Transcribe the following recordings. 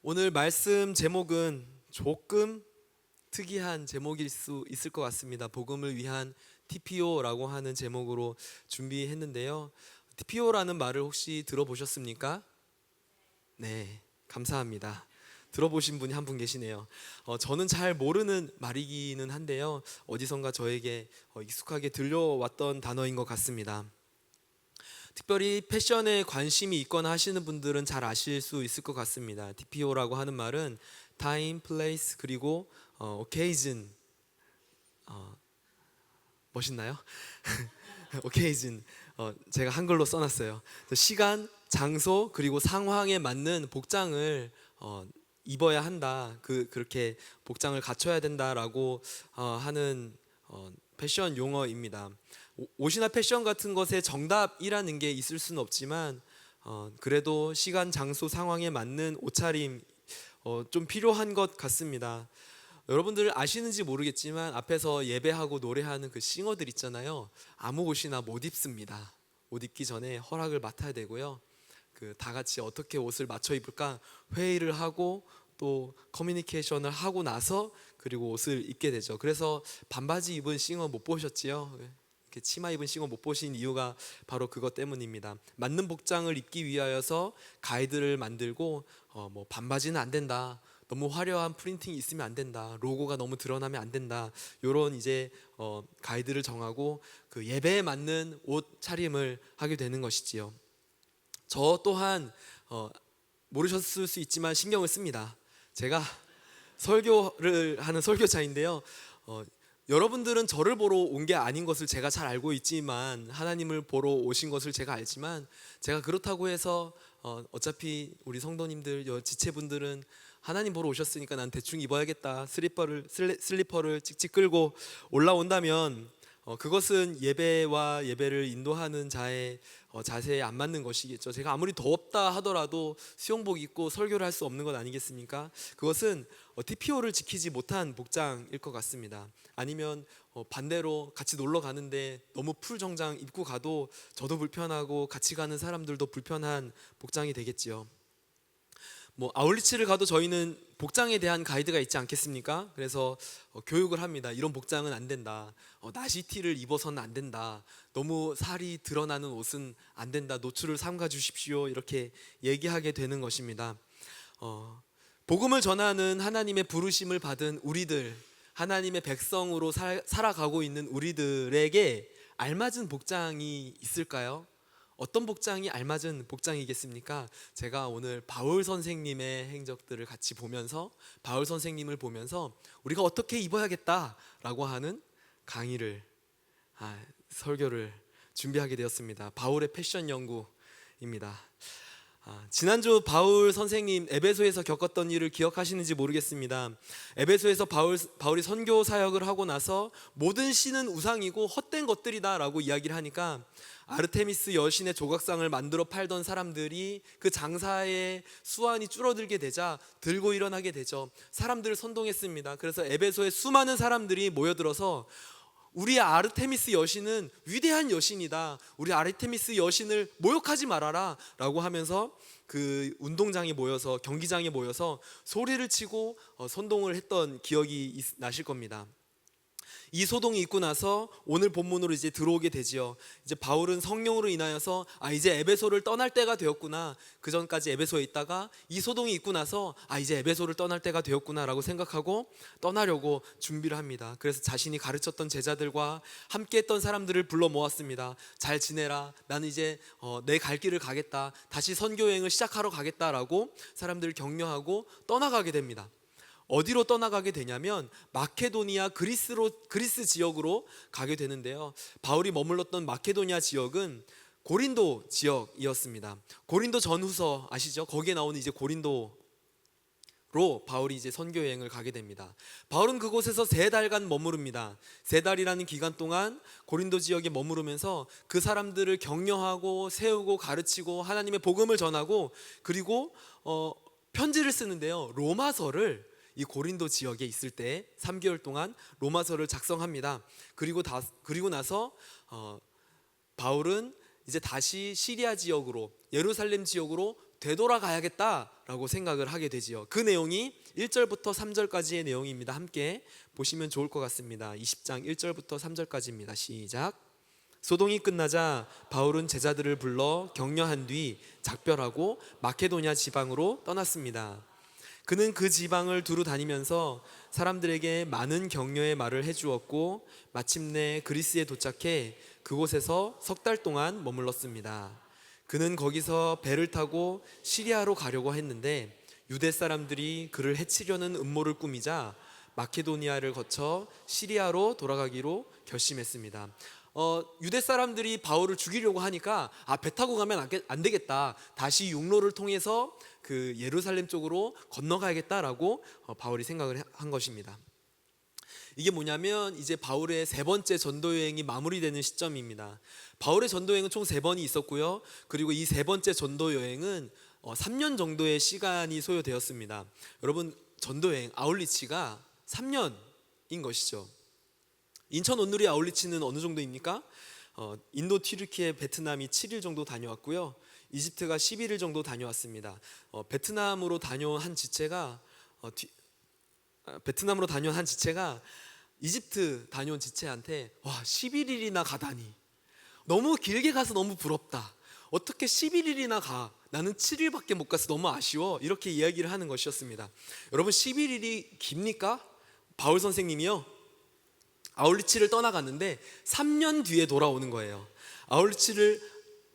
오늘 말씀 제목은 조금 특이한 제목일 수 있을 것 같습니다. 복음을 위한 TPO라고 하는 제목으로 준비했는데요. TPO라는 말을 혹시 들어보셨습니까? 네, 감사합니다. 들어보신 분이 한 분 계시네요. 저는 잘 모르는 말이기는 한데요. 어디선가 저에게 익숙하게 들려왔던 단어인 것 같습니다. 특별히 패션에 관심이 있거나 하시는 분들은 잘 아실 수 있을 것 같습니다. TPO라고 하는 말은 time, place 그리고 occasion. 멋있나요? occasion. 제가 한글로 써놨어요. 시간, 장소 그리고 상황에 맞는 복장을 입어야 한다. 그렇게 복장을 갖춰야 된다라고 하는 패션 용어입니다. 옷이나 패션 같은 것에 정답이라는 게 있을 수는 없지만 그래도 시간, 장소, 상황에 맞는 옷차림 좀 필요한 것 같습니다. 여러분들 아시는지 모르겠지만 앞에서 예배하고 노래하는 그 싱어들 있잖아요. 아무 옷이나 못 입습니다. 옷 입기 전에 허락을 맡아야 되고요. 다 같이 어떻게 옷을 맞춰 입을까 회의를 하고 또 커뮤니케이션을 하고 나서 그리고 옷을 입게 되죠. 그래서 반바지 입은 싱어 못 보셨지요? 이렇게 치마 입은 싱어 못 보신 이유가 바로 그것 때문입니다. 맞는 복장을 입기 위하여서 가이드를 만들고 반바지는 안 된다. 너무 화려한 프린팅이 있으면 안 된다. 로고가 너무 드러나면 안 된다. 이런 이제 가이드를 정하고 그 예배에 맞는 옷 차림을 하게 되는 것이지요. 저 또한 모르셨을 수 있지만 신경을 씁니다. 제가 설교를 하는 설교자인데요. 여러분들은 저를 보러 온 게 아닌 것을 제가 잘 알고 있지만 하나님을 보러 오신 것을 제가 알지만 제가 그렇다고 해서 어차피 우리 성도님들 지체분들은 하나님 보러 오셨으니까 난 대충 입어야겠다 슬리퍼를 찍찍 끌고 올라온다면 그것은 예배와 예배를 인도하는 자의 자세에 안 맞는 것이겠죠. 제가 아무리 더웠다 하더라도 수영복 입고 설교를 할 수 없는 것 아니겠습니까? 그것은 TPO를 지키지 못한 복장일 것 같습니다. 아니면 반대로 같이 놀러 가는데 너무 풀 정장 입고 가도 저도 불편하고 같이 가는 사람들도 불편한 복장이 되겠지요. 아울리치를 가도 저희는 복장에 대한 가이드가 있지 않겠습니까? 그래서 교육을 합니다. 이런 복장은 안 된다. 나시티를 입어서는 안 된다. 너무 살이 드러나는 옷은 안 된다. 노출을 삼가 주십시오. 이렇게 얘기하게 되는 것입니다. 복음을 전하는 하나님의 부르심을 받은 우리들, 하나님의 백성으로 살아가고 있는 우리들에게 알맞은 복장이 있을까요? 어떤 복장이 알맞은 복장이겠습니까? 제가 오늘 바울 선생님의 행적들을 같이 보면서 바울 선생님을 보면서 우리가 어떻게 입어야겠다라고 하는 강의를 설교를 준비하게 되었습니다. 바울의 패션 연구입니다. 지난주 바울 선생님 에베소에서 겪었던 일을 기억하시는지 모르겠습니다. 에베소에서 바울이 선교 사역을 하고 나서 모든 신은 우상이고 헛된 것들이다 라고 이야기를 하니까 아르테미스 여신의 조각상을 만들어 팔던 사람들이 그 장사의 수완이 줄어들게 되자 들고 일어나게 되죠. 사람들을 선동했습니다. 그래서 에베소에 수많은 사람들이 모여들어서 우리 아르테미스 여신은 위대한 여신이다. 우리 아르테미스 여신을 모욕하지 말아라 라고 하면서 그 운동장에 모여서 경기장에 모여서 소리를 치고 선동을 했던 기억이 나실 겁니다. 이 소동이 있고 나서 오늘 본문으로 이제 들어오게 되지요. 이제 바울은 성령으로 인하여서 이제 에베소를 떠날 때가 되었구나. 그 전까지 에베소에 있다가 이 소동이 있고 나서 이제 에베소를 떠날 때가 되었구나라고 생각하고 떠나려고 준비를 합니다. 그래서 자신이 가르쳤던 제자들과 함께했던 사람들을 불러 모았습니다. 잘 지내라. 나는 이제 내 갈 길을 가겠다. 다시 선교 여행을 시작하러 가겠다라고 사람들을 격려하고 떠나가게 됩니다. 어디로 떠나가게 되냐면 마케도니아 그리스 지역으로 가게 되는데요. 바울이 머물렀던 마케도니아 지역은 고린도 지역이었습니다. 고린도 전후서 아시죠? 거기에 나오는 이제 고린도로 바울이 이제 선교 여행을 가게 됩니다. 바울은 그곳에서 3달간 머무릅니다. 3달이라는 기간 동안 고린도 지역에 머무르면서 그 사람들을 격려하고 세우고 가르치고 하나님의 복음을 전하고 그리고 편지를 쓰는데요. 로마서를 이 고린도 지역에 있을 때 3개월 동안 로마서를 작성합니다. 그리고 나서 바울은 이제 다시 시리아 지역으로 예루살렘 지역으로 되돌아가야겠다라고 생각을 하게 되지요. 그 내용이 1절부터 3절까지의 내용입니다. 함께 보시면 좋을 것 같습니다. 20장 1절부터 3절까지입니다. 시작. 소동이 끝나자 바울은 제자들을 불러 격려한 뒤 작별하고 마케도냐 지방으로 떠났습니다. 그는 그 지방을 두루 다니면서 사람들에게 많은 격려의 말을 해주었고 마침내 그리스에 도착해 그곳에서 석 달 동안 머물렀습니다. 그는 거기서 배를 타고 시리아로 가려고 했는데 유대 사람들이 그를 해치려는 음모를 꾸미자 마케도니아를 거쳐 시리아로 돌아가기로 결심했습니다. 유대 사람들이 바울을 죽이려고 하니까 배 타고 가면 안 되겠다. 다시 육로를 통해서 그 예루살렘 쪽으로 건너가야겠다라고 바울이 생각을 한 것입니다. 이게 뭐냐면 이제 바울의 세 번째 전도 여행이 마무리되는 시점입니다. 바울의 전도 여행은 총 3번이 있었고요. 그리고 이 세 번째 전도 여행은 3년 정도의 시간이 소요되었습니다. 여러분, 전도 여행 아울리치가 3년인 것이죠. 인천 온누리 아울리치는 어느 정도입니까? 인도, 튀르키예, 베트남이 7일 정도 다녀왔고요. 이집트가 11일 정도 다녀왔습니다. 베트남으로 다녀온 한 지체가 이집트 다녀온 지체한테 11일이나 가다니, 너무 길게 가서 너무 부럽다. 어떻게 11일이나 가? 나는 7일밖에 못 가서 너무 아쉬워. 이렇게 이야기를 하는 것이었습니다. 여러분, 11일이 깁니까? 바울 선생님이요, 아울리치를 떠나갔는데 3년 뒤에 돌아오는 거예요. 아울리치를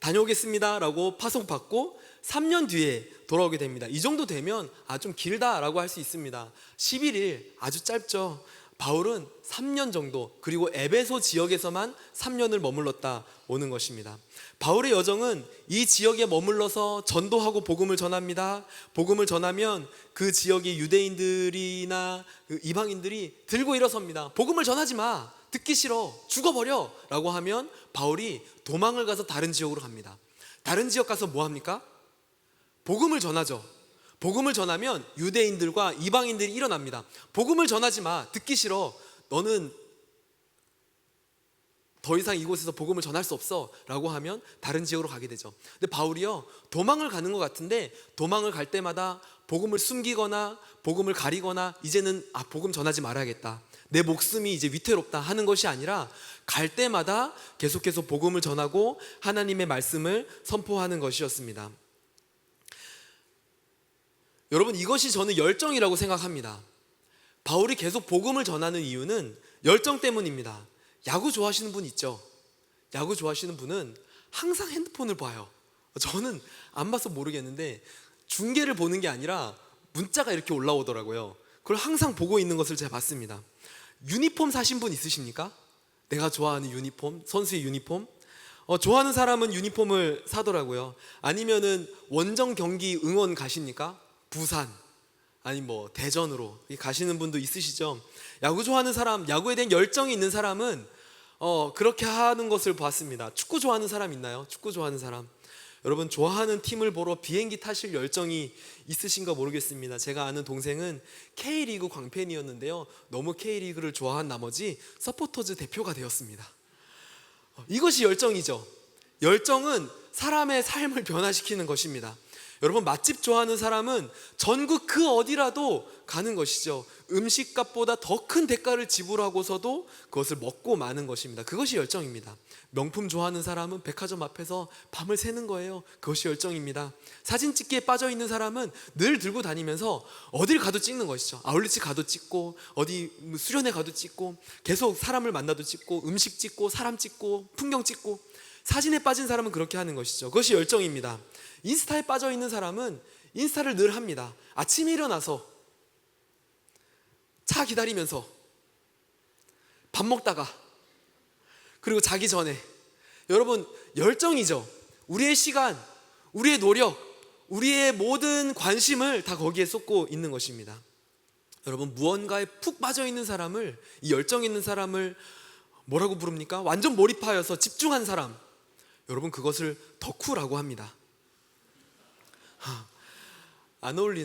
다녀오겠습니다 라고 파송받고 3년 뒤에 돌아오게 됩니다. 이 정도 되면 좀 길다라고 할 수 있습니다. 11일 아주 짧죠. 바울은 3년 정도, 그리고 에베소 지역에서만 3년을 머물렀다 오는 것입니다. 바울의 여정은 이 지역에 머물러서 전도하고 복음을 전합니다. 복음을 전하면 그 지역의 유대인들이나 이방인들이 들고 일어섭니다. 복음을 전하지 마, 듣기 싫어, 죽어버려 라고 하면 바울이 도망을 가서 다른 지역으로 갑니다. 다른 지역 가서 뭐 합니까? 복음을 전하죠. 복음을 전하면 유대인들과 이방인들이 일어납니다. 복음을 전하지 마, 듣기 싫어, 너는 더 이상 이곳에서 복음을 전할 수 없어 라고 하면 다른 지역으로 가게 되죠. 근데 바울이요, 도망을 가는 것 같은데 도망을 갈 때마다 복음을 숨기거나 복음을 가리거나 이제는 복음 전하지 말아야겠다, 내 목숨이 이제 위태롭다 하는 것이 아니라 갈 때마다 계속해서 복음을 전하고 하나님의 말씀을 선포하는 것이었습니다. 여러분, 이것이 저는 열정이라고 생각합니다. 바울이 계속 복음을 전하는 이유는 열정 때문입니다. 야구 좋아하시는 분 있죠? 야구 좋아하시는 분은 항상 핸드폰을 봐요. 저는 안 봐서 모르겠는데 중계를 보는 게 아니라 문자가 이렇게 올라오더라고요. 그걸 항상 보고 있는 것을 제가 봤습니다. 유니폼 사신 분 있으십니까? 내가 좋아하는 유니폼, 선수의 유니폼. 좋아하는 사람은 유니폼을 사더라고요. 아니면은 원정 경기 응원 가십니까? 부산, 아니 대전으로 가시는 분도 있으시죠. 야구 좋아하는 사람, 야구에 대한 열정이 있는 사람은 그렇게 하는 것을 봤습니다. 축구 좋아하는 사람 있나요? 축구 좋아하는 사람. 여러분, 좋아하는 팀을 보러 비행기 타실 열정이 있으신가 모르겠습니다. 제가 아는 동생은 K리그 광팬이었는데요, 너무 K리그를 좋아한 나머지 서포터즈 대표가 되었습니다. 이것이 열정이죠. 열정은 사람의 삶을 변화시키는 것입니다. 여러분, 맛집 좋아하는 사람은 전국 그 어디라도 가는 것이죠. 음식값보다 더 큰 대가를 지불하고서도 그것을 먹고 마는 것입니다. 그것이 열정입니다. 명품 좋아하는 사람은 백화점 앞에서 밤을 새는 거예요. 그것이 열정입니다. 사진 찍기에 빠져 있는 사람은 늘 들고 다니면서 어딜 가도 찍는 것이죠. 아울리치 가도 찍고, 어디 수련회 가도 찍고, 계속 사람을 만나도 찍고, 음식 찍고, 사람 찍고, 풍경 찍고. 사진에 빠진 사람은 그렇게 하는 것이죠. 그것이 열정입니다. 인스타에 빠져 있는 사람은 인스타를 늘 합니다. 아침에 일어나서 차 기다리면서 밥 먹다가 그리고 자기 전에. 여러분, 열정이죠. 우리의 시간, 우리의 노력, 우리의 모든 관심을 다 거기에 쏟고 있는 것입니다. 여러분, 무언가에 푹 빠져 있는 사람을, 이 열정 있는 사람을 뭐라고 부릅니까? 완전 몰입하여서 집중한 사람, 여러분, 그것을 덕후라고 합니다.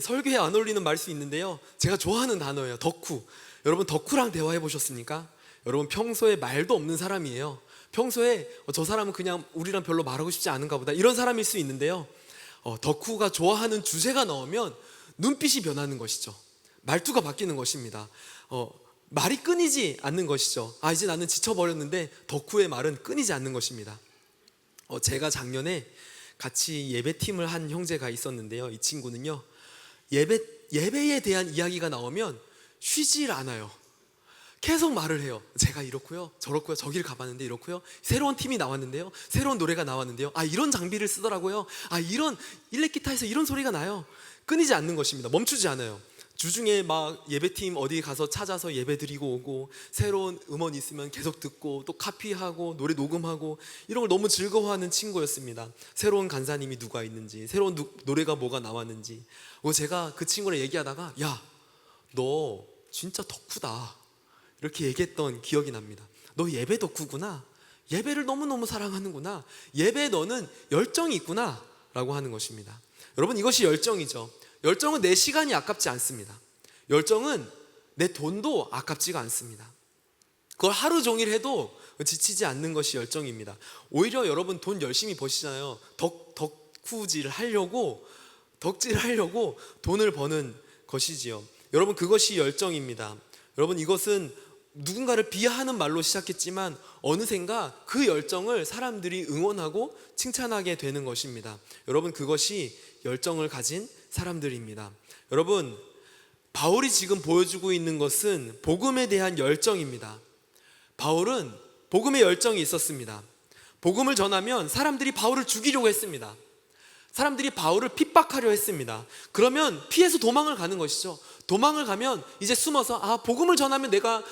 설교에 안 어울리는 말 수 있는데요, 제가 좋아하는 단어예요. 덕후. 여러분, 덕후랑 대화해 보셨습니까? 여러분, 평소에 말도 없는 사람이에요. 평소에 저 사람은 그냥 우리랑 별로 말하고 싶지 않은가 보다, 이런 사람일 수 있는데요, 덕후가 좋아하는 주제가 나오면 눈빛이 변하는 것이죠. 말투가 바뀌는 것입니다. 말이 끊이지 않는 것이죠. 이제 나는 지쳐버렸는데 덕후의 말은 끊이지 않는 것입니다. 제가 작년에 같이 예배팀을 한 형제가 있었는데요. 이 친구는요, 예배에 대한 이야기가 나오면 쉬질 않아요. 계속 말을 해요. 제가 이렇고요, 저렇고요, 저길 가봤는데 이렇고요, 새로운 팀이 나왔는데요, 새로운 노래가 나왔는데요, 이런 장비를 쓰더라고요, 이런 일렉기타에서 이런 소리가 나요. 끊이지 않는 것입니다. 멈추지 않아요. 주중에 막 예배팀 어디 가서 찾아서 예배 드리고 오고, 새로운 음원 있으면 계속 듣고, 또 카피하고 노래 녹음하고, 이런 걸 너무 즐거워하는 친구였습니다. 새로운 간사님이 누가 있는지, 새로운 노래가 뭐가 나왔는지. 제가 그 친구랑 얘기하다가, 야, 너 진짜 덕후다, 이렇게 얘기했던 기억이 납니다. 너 예배 덕후구나, 예배를 너무너무 사랑하는구나, 예배에 너는 열정이 있구나 라고 하는 것입니다. 여러분, 이것이 열정이죠. 열정은 내 시간이 아깝지 않습니다. 열정은 내 돈도 아깝지가 않습니다. 그걸 하루 종일 해도 지치지 않는 것이 열정입니다. 오히려 여러분 돈 열심히 버시잖아요. 덕후질을 하려고, 덕질을 하려고 돈을 버는 것이지요. 여러분, 그것이 열정입니다. 여러분, 이것은 누군가를 비하하는 말로 시작했지만 어느샌가 그 열정을 사람들이 응원하고 칭찬하게 되는 것입니다. 여러분, 그것이 열정을 가진 사람들입니다. 여러분, 바울이 지금 보여주고 있는 것은 복음에 대한 열정입니다. 바울은 복음의 열정이 있었습니다. 복음을 전하면 사람들이 바울을 죽이려고 했습니다. 사람들이 바울을 핍박하려 했습니다. 그러면 피해서 도망을 가는 것이죠. 도망을 가면 이제 숨어서, 복음을 전하면 내가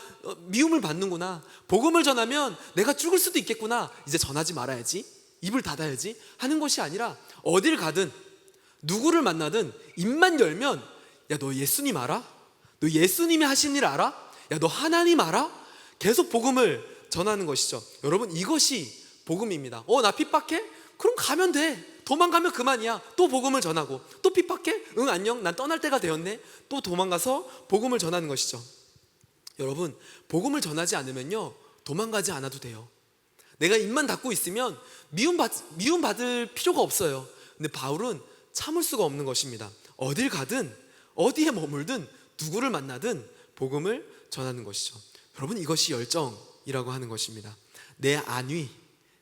미움을 받는구나, 복음을 전하면 내가 죽을 수도 있겠구나, 이제 전하지 말아야지, 입을 닫아야지 하는 것이 아니라, 어딜 가든 누구를 만나든 입만 열면, 야, 너 예수님 알아? 너 예수님이 하신 일 알아? 야, 너 하나님 알아? 계속 복음을 전하는 것이죠. 여러분, 이것이 복음입니다. 나 핍박해? 그럼 가면 돼. 도망가면 그만이야. 또 복음을 전하고, 또 핍박해? 응, 안녕, 난 떠날 때가 되었네. 또 도망가서 복음을 전하는 것이죠. 여러분, 복음을 전하지 않으면요, 도망가지 않아도 돼요. 내가 입만 닫고 있으면 미움받을 필요가 없어요. 근데 바울은 참을 수가 없는 것입니다. 어딜 가든 어디에 머물든 누구를 만나든 복음을 전하는 것이죠. 여러분, 이것이 열정이라고 하는 것입니다. 내 안위,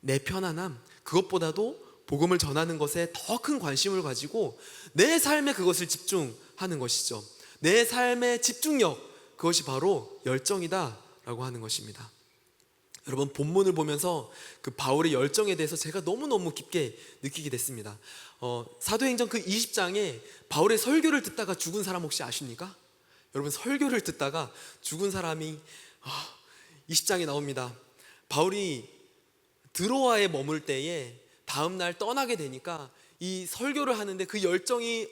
내 편안함, 그것보다도 복음을 전하는 것에 더 큰 관심을 가지고 내 삶에 그것을 집중하는 것이죠. 내 삶의 집중력, 그것이 바로 열정이다 라고 하는 것입니다. 여러분, 본문을 보면서 그 바울의 열정에 대해서 제가 너무너무 깊게 느끼게 됐습니다. 사도행전 그 20장에 바울의 설교를 듣다가 죽은 사람 혹시 아십니까? 여러분, 설교를 듣다가 죽은 사람이 20장에 나옵니다. 바울이 드로아에 머물 때에 다음날 떠나게 되니까 이 설교를 하는데 그 열정이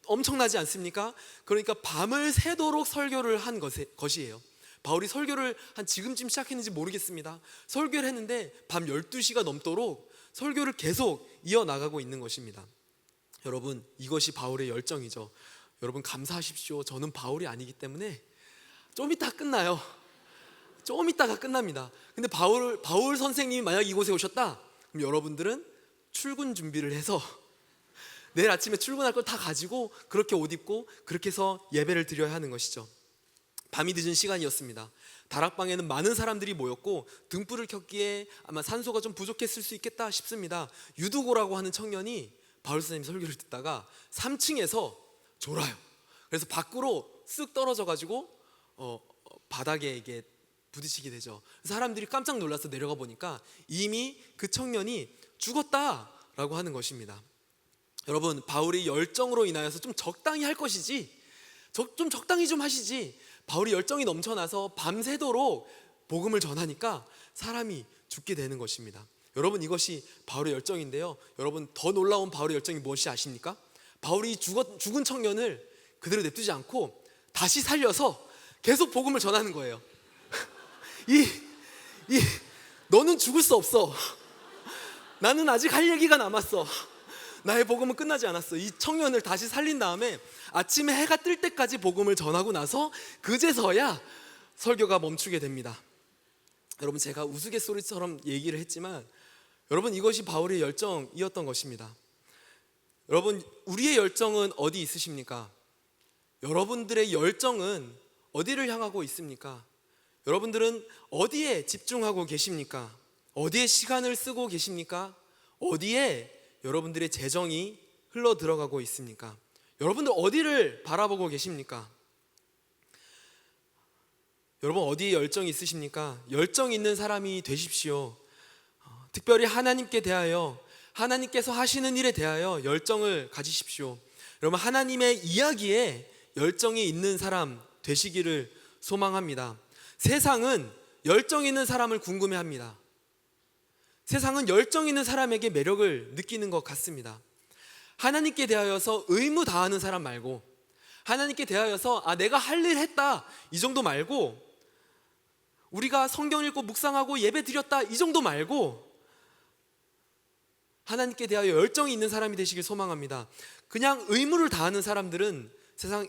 엄청나지 않습니까? 그러니까 밤을 새도록 설교를 한 것이에요. 바울이 설교를 한 지금쯤 시작했는지 모르겠습니다. 설교를 했는데 밤 12시가 넘도록 설교를 계속 이어나가고 있는 것입니다. 여러분, 이것이 바울의 열정이죠. 여러분, 감사하십시오. 저는 바울이 아니기 때문에 좀 이따 끝나요. 좀 이따가 끝납니다. 근데 바울 선생님이 만약 이곳에 오셨다, 그럼 여러분들은 출근 준비를 해서 내일 아침에 출근할 걸 다 가지고 그렇게 옷 입고 그렇게 해서 예배를 드려야 하는 것이죠. 밤이 늦은 시간이었습니다. 다락방에는 많은 사람들이 모였고 등불을 켰기에 아마 산소가 좀 부족했을 수 있겠다 싶습니다. 유두고라고 하는 청년이 바울 선생님 설교를 듣다가 3층에서 졸아요. 그래서 밖으로 쓱 떨어져 가지고 바닥에 이게 부딪히게 되죠. 사람들이 깜짝 놀라서 내려가 보니까 이미 그 청년이 죽었다라고 하는 것입니다. 여러분, 바울이 열정으로 인하여서 좀 적당히 할 것이지, 좀 적당히 좀 하시지, 바울이 열정이 넘쳐나서 밤새도록 복음을 전하니까 사람이 죽게 되는 것입니다. 여러분, 이것이 바울의 열정인데요, 여러분, 더 놀라운 바울의 열정이 무엇이 아십니까? 바울이 죽은 청년을 그대로 냅두지 않고 다시 살려서 계속 복음을 전하는 거예요. 너는 죽을 수 없어. 나는 아직 할 얘기가 남았어. 나의 복음은 끝나지 않았어. 이 청년을 다시 살린 다음에 아침에 해가 뜰 때까지 복음을 전하고 나서 그제서야 설교가 멈추게 됩니다. 여러분, 제가 우스갯소리처럼 얘기를 했지만 여러분, 이것이 바울의 열정이었던 것입니다. 여러분, 우리의 열정은 어디 있으십니까? 여러분들의 열정은 어디를 향하고 있습니까? 여러분들은 어디에 집중하고 계십니까? 어디에 시간을 쓰고 계십니까? 어디에 여러분들의 재정이 흘러 들어가고 있습니까? 여러분들 어디를 바라보고 계십니까? 여러분 어디에 열정이 있으십니까? 열정 있는 사람이 되십시오. 특별히 하나님께 대하여, 하나님께서 하시는 일에 대하여 열정을 가지십시오. 여러분, 하나님의 이야기에 열정이 있는 사람 되시기를 소망합니다. 세상은 열정 있는 사람을 궁금해합니다. 세상은 열정 있는 사람에게 매력을 느끼는 것 같습니다. 하나님께 대하여서 의무 다하는 사람 말고, 하나님께 대하여서 내가 할 일 했다 이 정도 말고, 우리가 성경 읽고 묵상하고 예배 드렸다 이 정도 말고, 하나님께 대하여 열정이 있는 사람이 되시길 소망합니다. 그냥 의무를 다하는 사람들은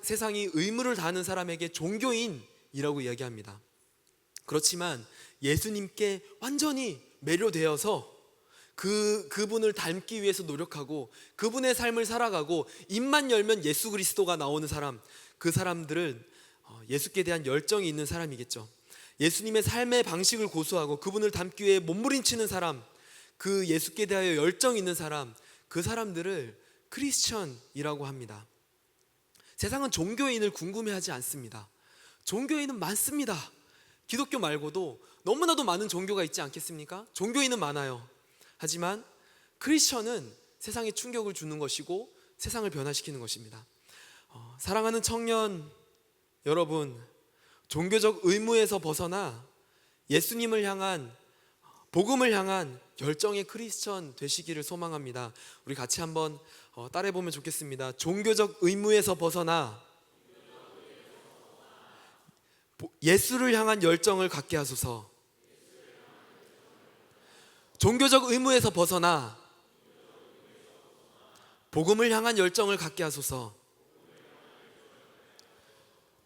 세상이 의무를 다하는 사람에게 종교인이라고 이야기합니다. 그렇지만 예수님께 완전히 매료되어서 그분을 닮기 위해서 노력하고 그분의 삶을 살아가고 입만 열면 예수 그리스도가 나오는 사람, 그 사람들은 예수께 대한 열정이 있는 사람이겠죠. 예수님의 삶의 방식을 고수하고 그분을 닮기 위해 몸부림치는 사람, 그 예수께 대하여 열정 있는 사람, 그 사람들을 크리스천이라고 합니다. 세상은 종교인을 궁금해하지 않습니다. 종교인은 많습니다. 기독교 말고도 너무나도 많은 종교가 있지 않겠습니까? 종교인은 많아요. 하지만 크리스천은 세상에 충격을 주는 것이고 세상을 변화시키는 것입니다. 사랑하는 청년 여러분, 종교적 의무에서 벗어나 예수님을 향한, 복음을 향한 열정의 크리스천 되시기를 소망합니다. 우리 같이 한번 따라해보면 좋겠습니다. 종교적 의무에서 벗어나 예수를 향한 열정을 갖게 하소서. 종교적 의무에서 벗어나 복음을 향한 열정을 갖게 하소서.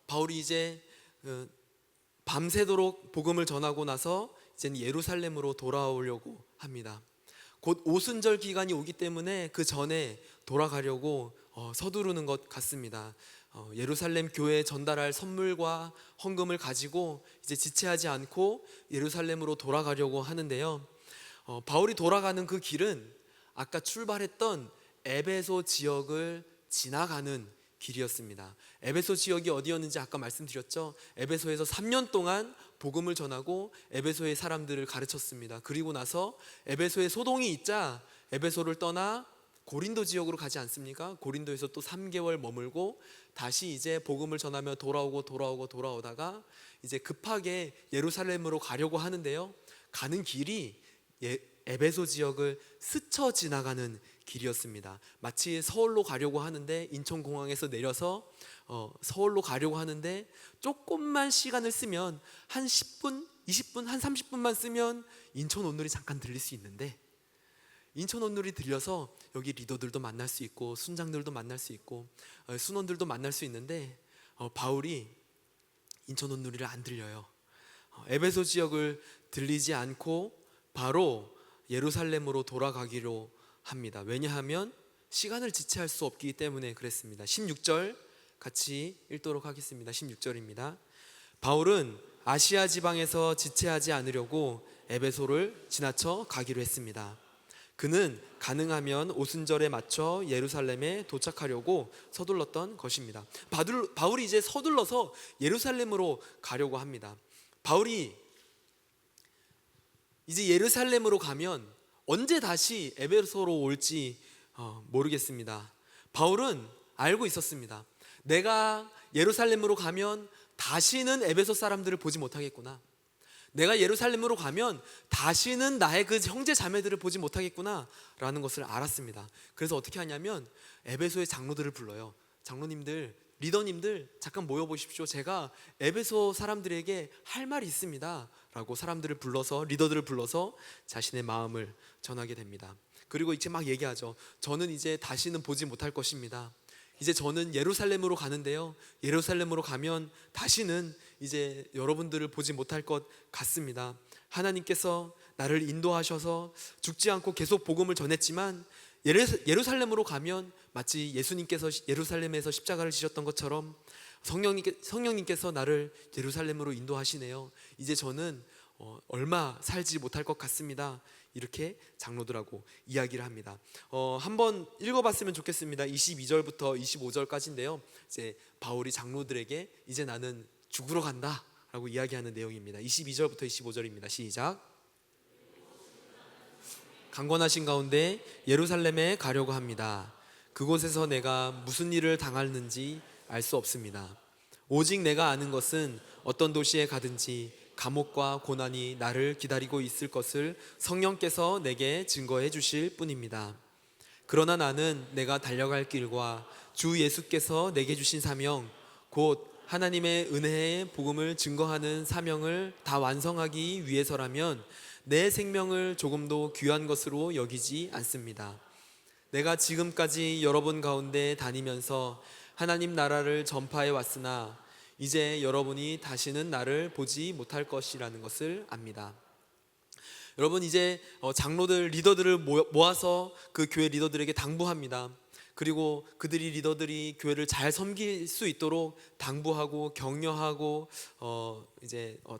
바울이 이제 밤새도록 복음을 전하고 나서 이제는 예루살렘으로 돌아오려고 합니다. 곧 오순절 기간이 오기 때문에 그 전에 돌아가려고 서두르는 것 같습니다. 예루살렘 교회에 전달할 선물과 헌금을 가지고 이제 지체하지 않고 예루살렘으로 돌아가려고 하는데요. 바울이 돌아가는 그 길은 아까 출발했던 에베소 지역을 지나가는 길이었습니다. 에베소 지역이 어디였는지 아까 말씀드렸죠. 에베소에서 3년 동안 복음을 전하고 에베소의 사람들을 가르쳤습니다. 그리고 나서 에베소에 소동이 있자 에베소를 떠나 고린도 지역으로 가지 않습니까? 고린도에서 또 3개월 머물고 다시 이제 복음을 전하며 돌아오다가 이제 급하게 예루살렘으로 가려고 하는데요. 가는 길이 에베소 지역을 스쳐 지나가는 길이었습니다. 마치 서울로 가려고 하는데 인천공항에서 내려서 서울로 가려고 하는데 조금만 시간을 쓰면 한 10분, 20분, 한 30분만 쓰면 인천 온누리 잠깐 들릴 수 있는데, 인천 온누리 들려서 여기 리더들도 만날 수 있고 순장들도 만날 수 있고 순원들도 만날 수 있는데 바울이 인천 온누리를 안 들려요. 에베소 지역을 들리지 않고 바로 예루살렘으로 돌아가기로 합니다. 왜냐하면 시간을 지체할 수 없기 때문에 그랬습니다. 16절 같이 읽도록 하겠습니다. 16절입니다. 바울은 아시아 지방에서 지체하지 않으려고 에베소를 지나쳐 가기로 했습니다. 그는 가능하면 오순절에 맞춰 예루살렘에 도착하려고 서둘렀던 것입니다. 바울이 이제 서둘러서 예루살렘으로 가려고 합니다. 바울이 이제 예루살렘으로 가면 언제 다시 에베소로 올지 모르겠습니다. 바울은 알고 있었습니다. 내가 예루살렘으로 가면 다시는 에베소 사람들을 보지 못하겠구나. 내가 예루살렘으로 가면 다시는 나의 그 형제 자매들을 보지 못하겠구나 라는 것을 알았습니다. 그래서 어떻게 하냐면 에베소의 장로들을 불러요. 장로님들, 리더님들 잠깐 모여보십시오. 제가 에베소 사람들에게 할 말이 있습니다 라고 리더들을 불러서 자신의 마음을 전하게 됩니다. 그리고 이제 막 얘기하죠. 저는 이제 다시는 보지 못할 것입니다. 이제 저는 예루살렘으로 가는데요, 예루살렘으로 가면 다시는 이제 여러분들을 보지 못할 것 같습니다. 하나님께서 나를 인도하셔서 죽지 않고 계속 복음을 전했지만 예루살렘으로 가면 마치 예수님께서 예루살렘에서 십자가를 지셨던 것처럼 성령님께서 나를 예루살렘으로 인도하시네요. 이제 저는 얼마 살지 못할 것 같습니다. 이렇게 장로들하고 이야기를 합니다. 한번 읽어봤으면 좋겠습니다. 22절부터 25절까지인데요. 이제 바울이 장로들에게 이제 나는 죽으러 간다 라고 이야기하는 내용입니다. 22절부터 25절입니다. 시작. 강권하신 가운데 예루살렘에 가려고 합니다. 그곳에서 내가 무슨 일을 당하는지 알 수 없습니다. 오직 내가 아는 것은 어떤 도시에 가든지 감옥과 고난이 나를 기다리고 있을 것을 성령께서 내게 증거해 주실 뿐입니다. 그러나 나는 내가 달려갈 길과 주 예수께서 내게 주신 사명, 곧 하나님의 은혜의 복음을 증거하는 사명을 다 완성하기 위해서라면 내 생명을 조금도 귀한 것으로 여기지 않습니다. 내가 지금까지 여러분 가운데 다니면서 하나님 나라를 전파해 왔으나 이제 여러분이 다시는 나를 보지 못할 것이라는 것을 압니다. 여러분, 이제 장로들, 리더들을 모아서 그 교회 리더들에게 당부합니다. 그리고 그들이 리더들이 교회를 잘 섬길 수 있도록 당부하고 격려하고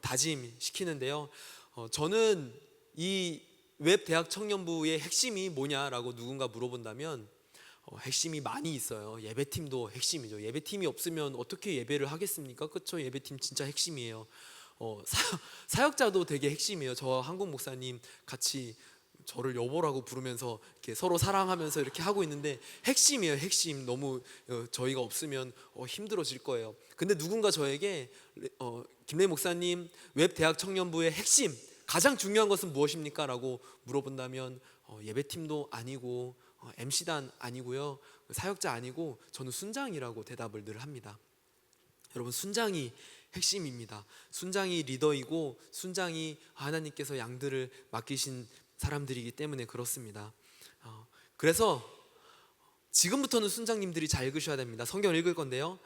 다짐시키는데요. 저는 이 웹 대학 청년부의 핵심이 뭐냐라고 누군가 물어본다면 핵심이 많이 있어요. 예배팀도 핵심이죠. 예배팀이 없으면 어떻게 예배를 하겠습니까? 그렇죠? 예배팀 진짜 핵심이에요. 사역자도 되게 핵심이에요. 저 한국 목사님 같이 저를 여보라고 부르면서 이렇게 서로 사랑하면서 이렇게 하고 있는데 핵심이에요. 핵심. 너무 저희가 없으면 힘들어질 거예요. 근데 누군가 저에게 김래 목사님 웹 대학 청년부의 핵심, 가장 중요한 것은 무엇입니까? 라고 물어본다면 예배팀도 아니고 MC단 아니고요, 사역자 아니고 저는 순장이라고 대답을 늘 합니다. 여러분, 순장이 핵심입니다. 순장이 리더이고 순장이 하나님께서 양들을 맡기신 사람들이기 때문에 그렇습니다. 그래서 지금부터는 순장님들이 잘 읽으셔야 됩니다. 성경을 읽을 건데요,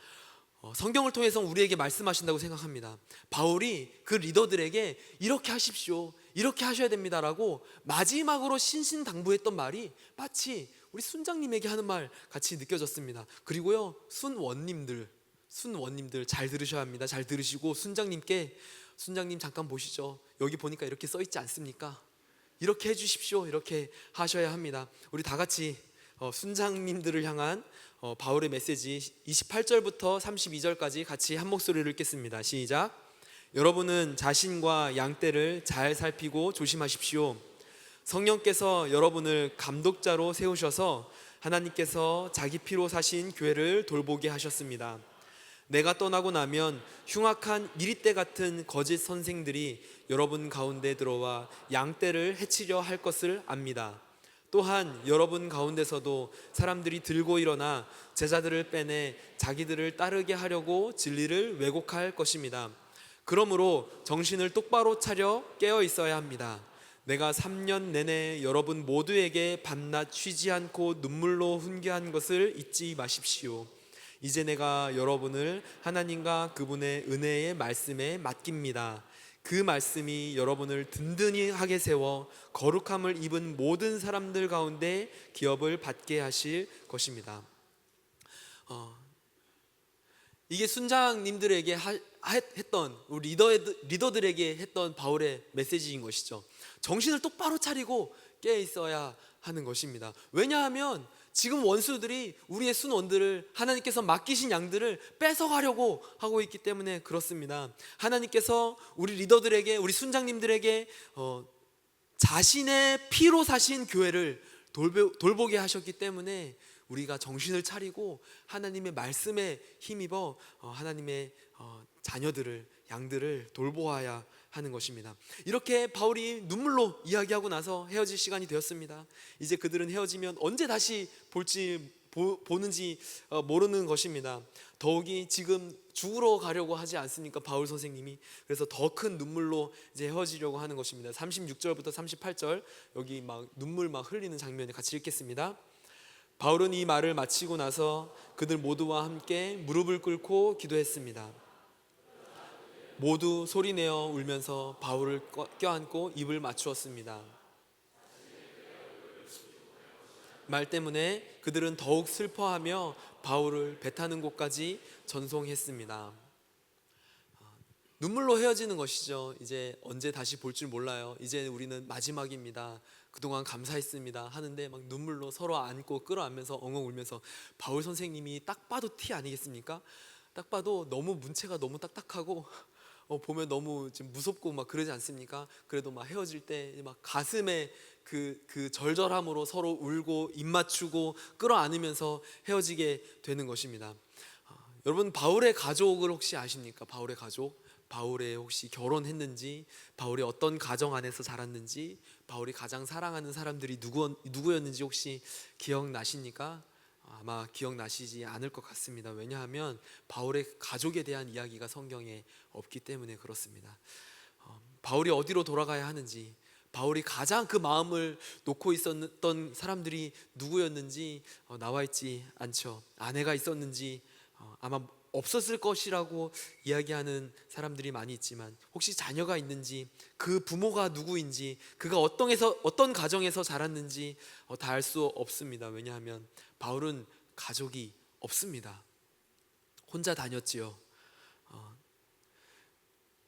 성경을 통해서 우리에게 말씀하신다고 생각합니다. 바울이 그 리더들에게 이렇게 하십시오, 이렇게 하셔야 됩니다라고 마지막으로 신신당부했던 말이 마치 우리 순장님에게 하는 말 같이 느껴졌습니다. 그리고요, 순원님들 잘 들으셔야 합니다. 잘 들으시고 순장님께, 순장님 잠깐 보시죠, 여기 보니까 이렇게 써 있지 않습니까? 이렇게 해주십시오, 이렇게 하셔야 합니다. 우리 다 같이 순장님들을 향한 바울의 메시지 28절부터 32절까지 같이 한 목소리로 읽겠습니다. 시작. 여러분은 자신과 양떼를 잘 살피고 조심하십시오. 성령께서 여러분을 감독자로 세우셔서 하나님께서 자기 피로 사신 교회를 돌보게 하셨습니다. 내가 떠나고 나면 흉악한 미리떼 같은 거짓 선생들이 여러분 가운데 들어와 양떼를 해치려 할 것을 압니다. 또한 여러분 가운데서도 사람들이 들고 일어나 제자들을 빼내 자기들을 따르게 하려고 진리를 왜곡할 것입니다. 그러므로 정신을 똑바로 차려 깨어 있어야 합니다. 내가 3년 내내 여러분 모두에게 밤낮 쉬지 않고 눈물로 훈계한 것을 잊지 마십시오. 이제 내가 여러분을 하나님과 그분의 은혜의 말씀에 맡깁니다. 그 말씀이 여러분을 든든히 하게 세워 거룩함을 입은 모든 사람들 가운데 기업을 받게 하실 것입니다. 이게 순장님들에게 했던, 우리 리더들에게 했던 바울의 메시지인 것이죠. 정신을 똑바로 차리고 깨어 있어야 하는 것입니다. 왜냐하면 지금 원수들이 우리의 순원들을, 하나님께서 맡기신 양들을 뺏어가려고 하고 있기 때문에 그렇습니다. 하나님께서 우리 리더들에게, 우리 순장님들에게 자신의 피로 사신 교회를 돌보게 하셨기 때문에 우리가 정신을 차리고 하나님의 말씀에 힘입어 하나님의 자녀들을, 양들을 돌보아야 하는 것입니다. 이렇게 바울이 눈물로 이야기하고 나서 헤어질 시간이 되었습니다. 이제 그들은 헤어지면 언제 다시 보는지 모르는 것입니다. 더욱이 지금 죽으러 가려고 하지 않습니까, 바울 선생님이? 그래서 더 큰 눈물로 이제 헤어지려고 하는 것입니다. 36절부터 38절, 여기 막 눈물 막 흘리는 장면을 같이 읽겠습니다. 바울은 이 말을 마치고 나서 그들 모두와 함께 무릎을 꿇고 기도했습니다. 모두 소리내어 울면서 바울을 껴안고 입을 맞추었습니다. 말 때문에 그들은 더욱 슬퍼하며 바울을 배타는 곳까지 전송했습니다. 눈물로 헤어지는 것이죠. 이제 언제 다시 볼 줄 몰라요. 이제 우리는 마지막입니다. 그동안 감사했습니다 하는데 막 눈물로 서로 안고 끌어안면서 엉엉 울면서, 바울 선생님이 딱 봐도 티 아니겠습니까? 딱 봐도 너무 문체가 너무 딱딱하고 보면 너무 좀 무섭고 막 그러지 않습니까? 그래도 막 헤어질 때 막 가슴에 그 절절함으로 서로 울고 입 맞추고 끌어안으면서 헤어지게 되는 것입니다. 여러분, 바울의 가족을 혹시 아십니까? 바울의 가족, 바울의 혹시 결혼했는지, 바울이 어떤 가정 안에서 자랐는지, 바울이 가장 사랑하는 사람들이 누구였는지 혹시 기억나십니까? 아마 기억나시지 않을 것 같습니다. 왜냐하면 바울의 가족에 대한 이야기가 성경에 없기 때문에 그렇습니다. 바울이 어디로 돌아가야 하는지, 바울이 가장 그 마음을 놓고 있었던 사람들이 누구였는지 나와 있지 않죠. 아내가 있었는지 아마 없었을 것이라고 이야기하는 사람들이 많이 있지만, 혹시 자녀가 있는지, 그 부모가 누구인지, 그가 어떤 가정에서 자랐는지 다 알 수 없습니다. 왜냐하면 바울은 가족이 없습니다. 혼자 다녔지요.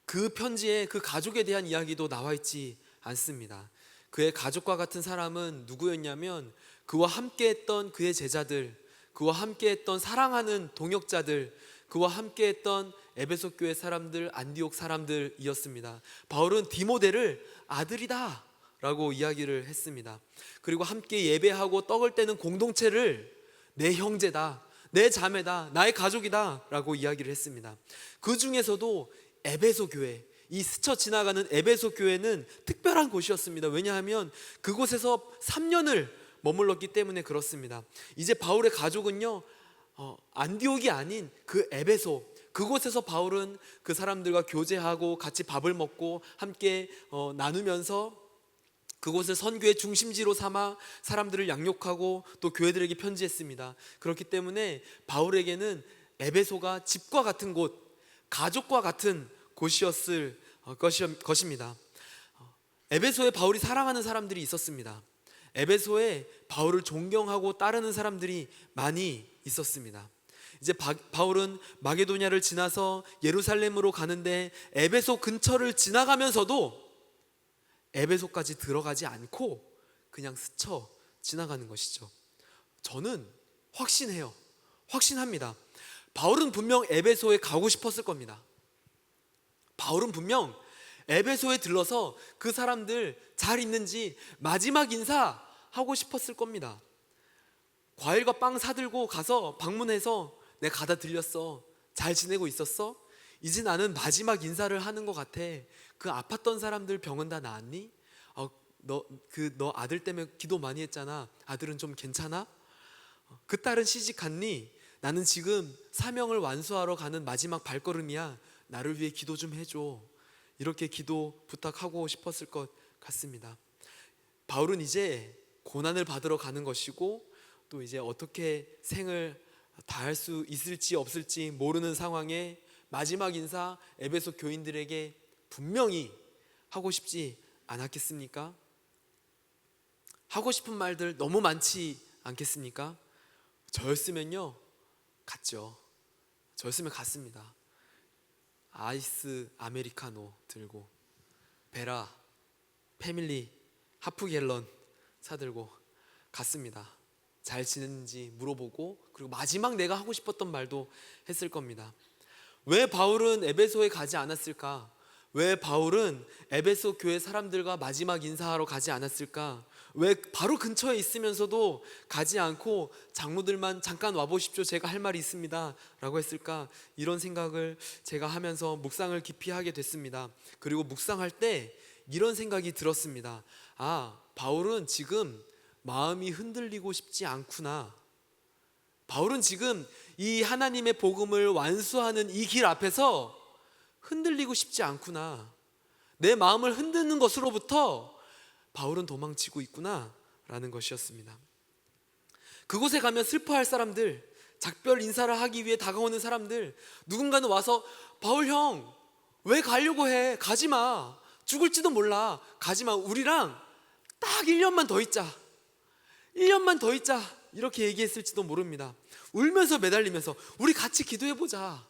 그 편지에 그 가족에 대한 이야기도 나와 있지 않습니다. 그의 가족과 같은 사람은 누구였냐면, 그와 함께했던 그의 제자들, 그와 함께했던 사랑하는 동역자들, 그와 함께했던 에베소 교회 사람들, 안디옥 사람들이었습니다. 바울은 디모데를 아들이다 라고 이야기를 했습니다. 그리고 함께 예배하고 떡을 떼는 공동체를 내 형제다, 내 자매다, 나의 가족이다 라고 이야기를 했습니다. 그 중에서도 에베소 교회, 이 스쳐 지나가는 에베소 교회는 특별한 곳이었습니다. 왜냐하면 그곳에서 3년을 머물렀기 때문에 그렇습니다. 이제 바울의 가족은요, 안디옥이 아닌 그 에베소, 그곳에서 바울은 그 사람들과 교제하고 같이 밥을 먹고 함께 나누면서 그곳을 선교의 중심지로 삼아 사람들을 양육하고 또 교회들에게 편지했습니다. 그렇기 때문에 바울에게는 에베소가 집과 같은 곳, 가족과 같은 곳이었을 것입니다. 에베소에 바울이 사랑하는 사람들이 있었습니다. 에베소에 바울을 존경하고 따르는 사람들이 많이 있었습니다. 이제 바울은 마게도냐를 지나서 예루살렘으로 가는데, 에베소 근처를 지나가면서도 에베소까지 들어가지 않고 그냥 스쳐 지나가는 것이죠. 저는 확신합니다. 바울은 분명 에베소에 가고 싶었을 겁니다. 바울은 분명 에베소에 들러서 그 사람들 잘 있는지 마지막 인사하고 싶었을 겁니다. 과일과 빵 사들고 가서 방문해서, 내 가다 들렸어, 잘 지내고 있었어? 이제 나는 마지막 인사를 하는 것 같아. 그 아팠던 사람들 병은 다 나았니? 너 아들 때문에 기도 많이 했잖아. 아들은 좀 괜찮아? 그 딸은 시집 갔니? 나는 지금 사명을 완수하러 가는 마지막 발걸음이야. 나를 위해 기도 좀 해줘. 이렇게 기도 부탁하고 싶었을 것 같습니다. 바울은 이제 고난을 받으러 가는 것이고, 또 이제 어떻게 생을 다할 수 있을지 없을지 모르는 상황에 마지막 인사 에베소 교인들에게 분명히 하고 싶지 않았겠습니까? 하고 싶은 말들 너무 많지 않겠습니까? 저였으면요, 갔죠. 저였으면 갔습니다. 아이스 아메리카노 들고, 베라, 패밀리, 하프 갤런 사들고 갔습니다. 잘 지냈는지 물어보고, 그리고 마지막 내가 하고 싶었던 말도 했을 겁니다. 왜 바울은 에베소에 가지 않았을까? 왜 바울은 에베소 교회 사람들과 마지막 인사하러 가지 않았을까? 왜 바로 근처에 있으면서도 가지 않고 장로들만 잠깐 와보십시오, 제가 할 말이 있습니다 라고 했을까? 이런 생각을 제가 하면서 묵상을 깊이 하게 됐습니다. 그리고 묵상할 때 이런 생각이 들었습니다. 바울은 지금 마음이 흔들리고 싶지 않구나. 바울은 지금 이 하나님의 복음을 완수하는 이 길 앞에서 흔들리고 싶지 않구나. 내 마음을 흔드는 것으로부터 바울은 도망치고 있구나 라는 것이었습니다. 그곳에 가면 슬퍼할 사람들, 작별 인사를 하기 위해 다가오는 사람들, 누군가는 와서 바울 형, 왜 가려고 해? 가지마. 죽을지도 몰라. 가지마. 우리랑 딱 1년만 더 있자. 1년만 더 있자. 이렇게 얘기했을지도 모릅니다. 울면서 매달리면서 우리 같이 기도해보자,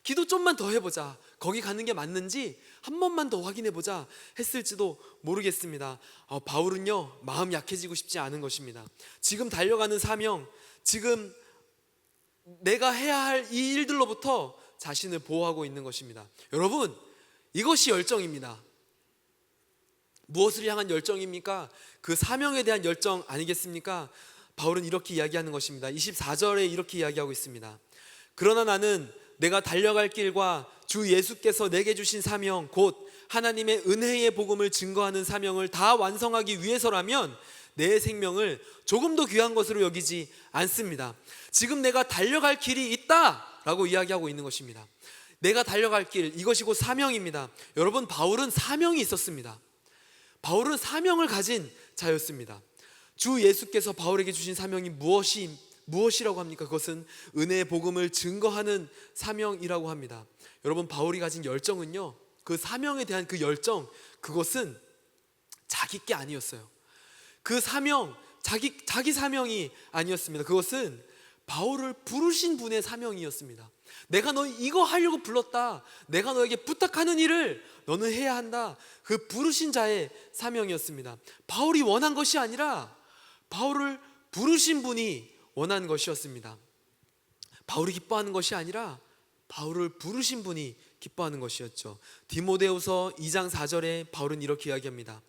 기도 좀만 더 해보자, 거기 가는 게 맞는지 한 번만 더 확인해보자 했을지도 모르겠습니다. 바울은요, 마음 약해지고 싶지 않은 것입니다. 지금 달려가는 사명, 지금 내가 해야 할 이 일들로부터 자신을 보호하고 있는 것입니다. 여러분, 이것이 열정입니다. 무엇을 향한 열정입니까? 그 사명에 대한 열정 아니겠습니까? 바울은 이렇게 이야기하는 것입니다. 24절에 이렇게 이야기하고 있습니다. 그러나 나는 내가 달려갈 길과 주 예수께서 내게 주신 사명, 곧 하나님의 은혜의 복음을 증거하는 사명을 다 완성하기 위해서라면 내 생명을 조금 더 귀한 것으로 여기지 않습니다. 지금 내가 달려갈 길이 있다라고 이야기하고 있는 것입니다. 내가 달려갈 길, 이것이 곧 사명입니다. 여러분, 바울은 사명이 있었습니다. 바울은 사명을 가진 자였습니다. 주 예수께서 바울에게 주신 사명이 무엇이라고 합니까? 그것은 은혜의 복음을 증거하는 사명이라고 합니다. 여러분, 바울이 가진 열정은요, 그 사명에 대한 그 열정, 그것은 자기 게 아니었어요. 그 사명, 자기 사명이 아니었습니다. 그것은 바울을 부르신 분의 사명이었습니다. 내가 너 이거 하려고 불렀다, 내가 너에게 부탁하는 일을 너는 해야 한다, 그 부르신 자의 사명이었습니다. 바울이 원한 것이 아니라 바울을 부르신 분이 원한 것이었습니다. 바울이 기뻐하는 것이 아니라 바울을 부르신 분이 기뻐하는 것이었죠. 디모데후서 2장 4절에 바울은 이렇게 이야기합니다.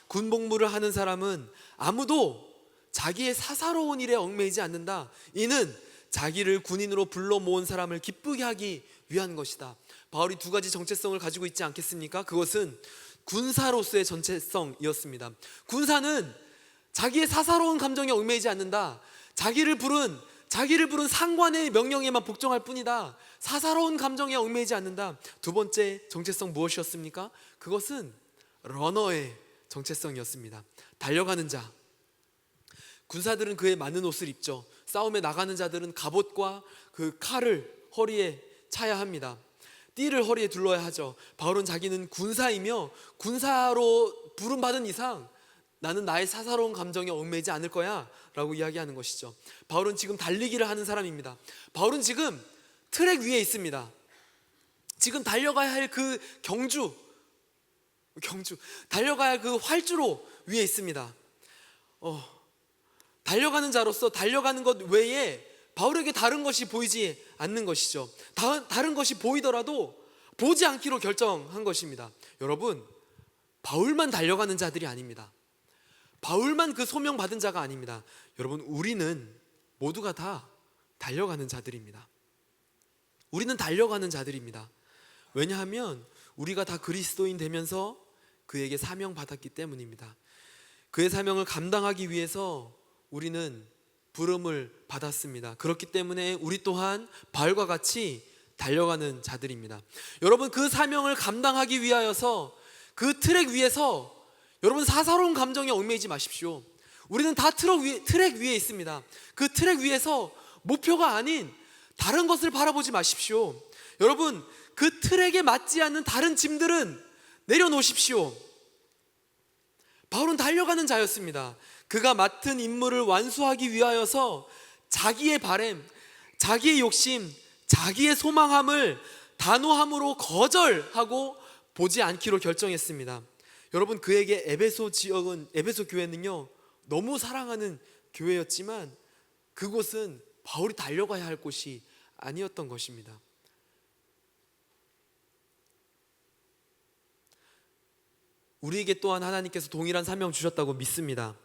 군복무를 하는 사람은 아무도 자기의 사사로운 일에 얽매이지 않는다. 이는 자기를 군인으로 불러 모은 사람을 기쁘게 하기 위한 것이다. 바울이 두 가지 정체성을 가지고 있지 않겠습니까? 그것은 군사로서의 정체성이었습니다. 군사는 자기의 사사로운 감정에 얽매이지 않는다. 자기를 부른 상관의 명령에만 복종할 뿐이다. 사사로운 감정에 얽매이지 않는다. 두 번째 정체성 무엇이었습니까? 그것은 러너의 정체성이었습니다. 달려가는 자. 군사들은 그에 맞는 옷을 입죠. 싸움에 나가는 자들은 갑옷과 그 칼을 허리에 차야 합니다. 띠를 허리에 둘러야 하죠. 바울은 자기는 군사이며 군사로 부름받은 이상 나는 나의 사사로운 감정에 얽매이지 않을 거야 라고 이야기하는 것이죠. 바울은 지금 달리기를 하는 사람입니다. 바울은 지금 트랙 위에 있습니다. 지금 달려가야 할 그 경주 달려가야 할 그 활주로 위에 있습니다. 달려가는 자로서 달려가는 것 외에 바울에게 다른 것이 보이지 않는 것이죠. 다른 것이 보이더라도 보지 않기로 결정한 것입니다. 여러분, 바울만 달려가는 자들이 아닙니다. 바울만 그 소명 받은 자가 아닙니다. 여러분, 우리는 모두가 다 달려가는 자들입니다. 우리는 달려가는 자들입니다. 왜냐하면 우리가 다 그리스도인 되면서 그에게 사명 받았기 때문입니다. 그의 사명을 감당하기 위해서 우리는 부름을 받았습니다. 그렇기 때문에 우리 또한 바울과 같이 달려가는 자들입니다. 여러분, 그 사명을 감당하기 위하여서 그 트랙 위에서 여러분 사사로운 감정에 얽매이지 마십시오. 우리는 다 트랙 위에 있습니다. 그 트랙 위에서 목표가 아닌 다른 것을 바라보지 마십시오. 여러분, 그 트랙에 맞지 않는 다른 짐들은 내려놓으십시오. 바울은 달려가는 자였습니다. 그가 맡은 임무를 완수하기 위하여서 자기의 바램, 자기의 욕심, 자기의 소망함을 단호함으로 거절하고 보지 않기로 결정했습니다. 여러분, 그에게 에베소 교회는요, 너무 사랑하는 교회였지만 그곳은 바울이 달려가야 할 곳이 아니었던 것입니다. 우리에게 또한 하나님께서 동일한 사명 주셨다고 믿습니다.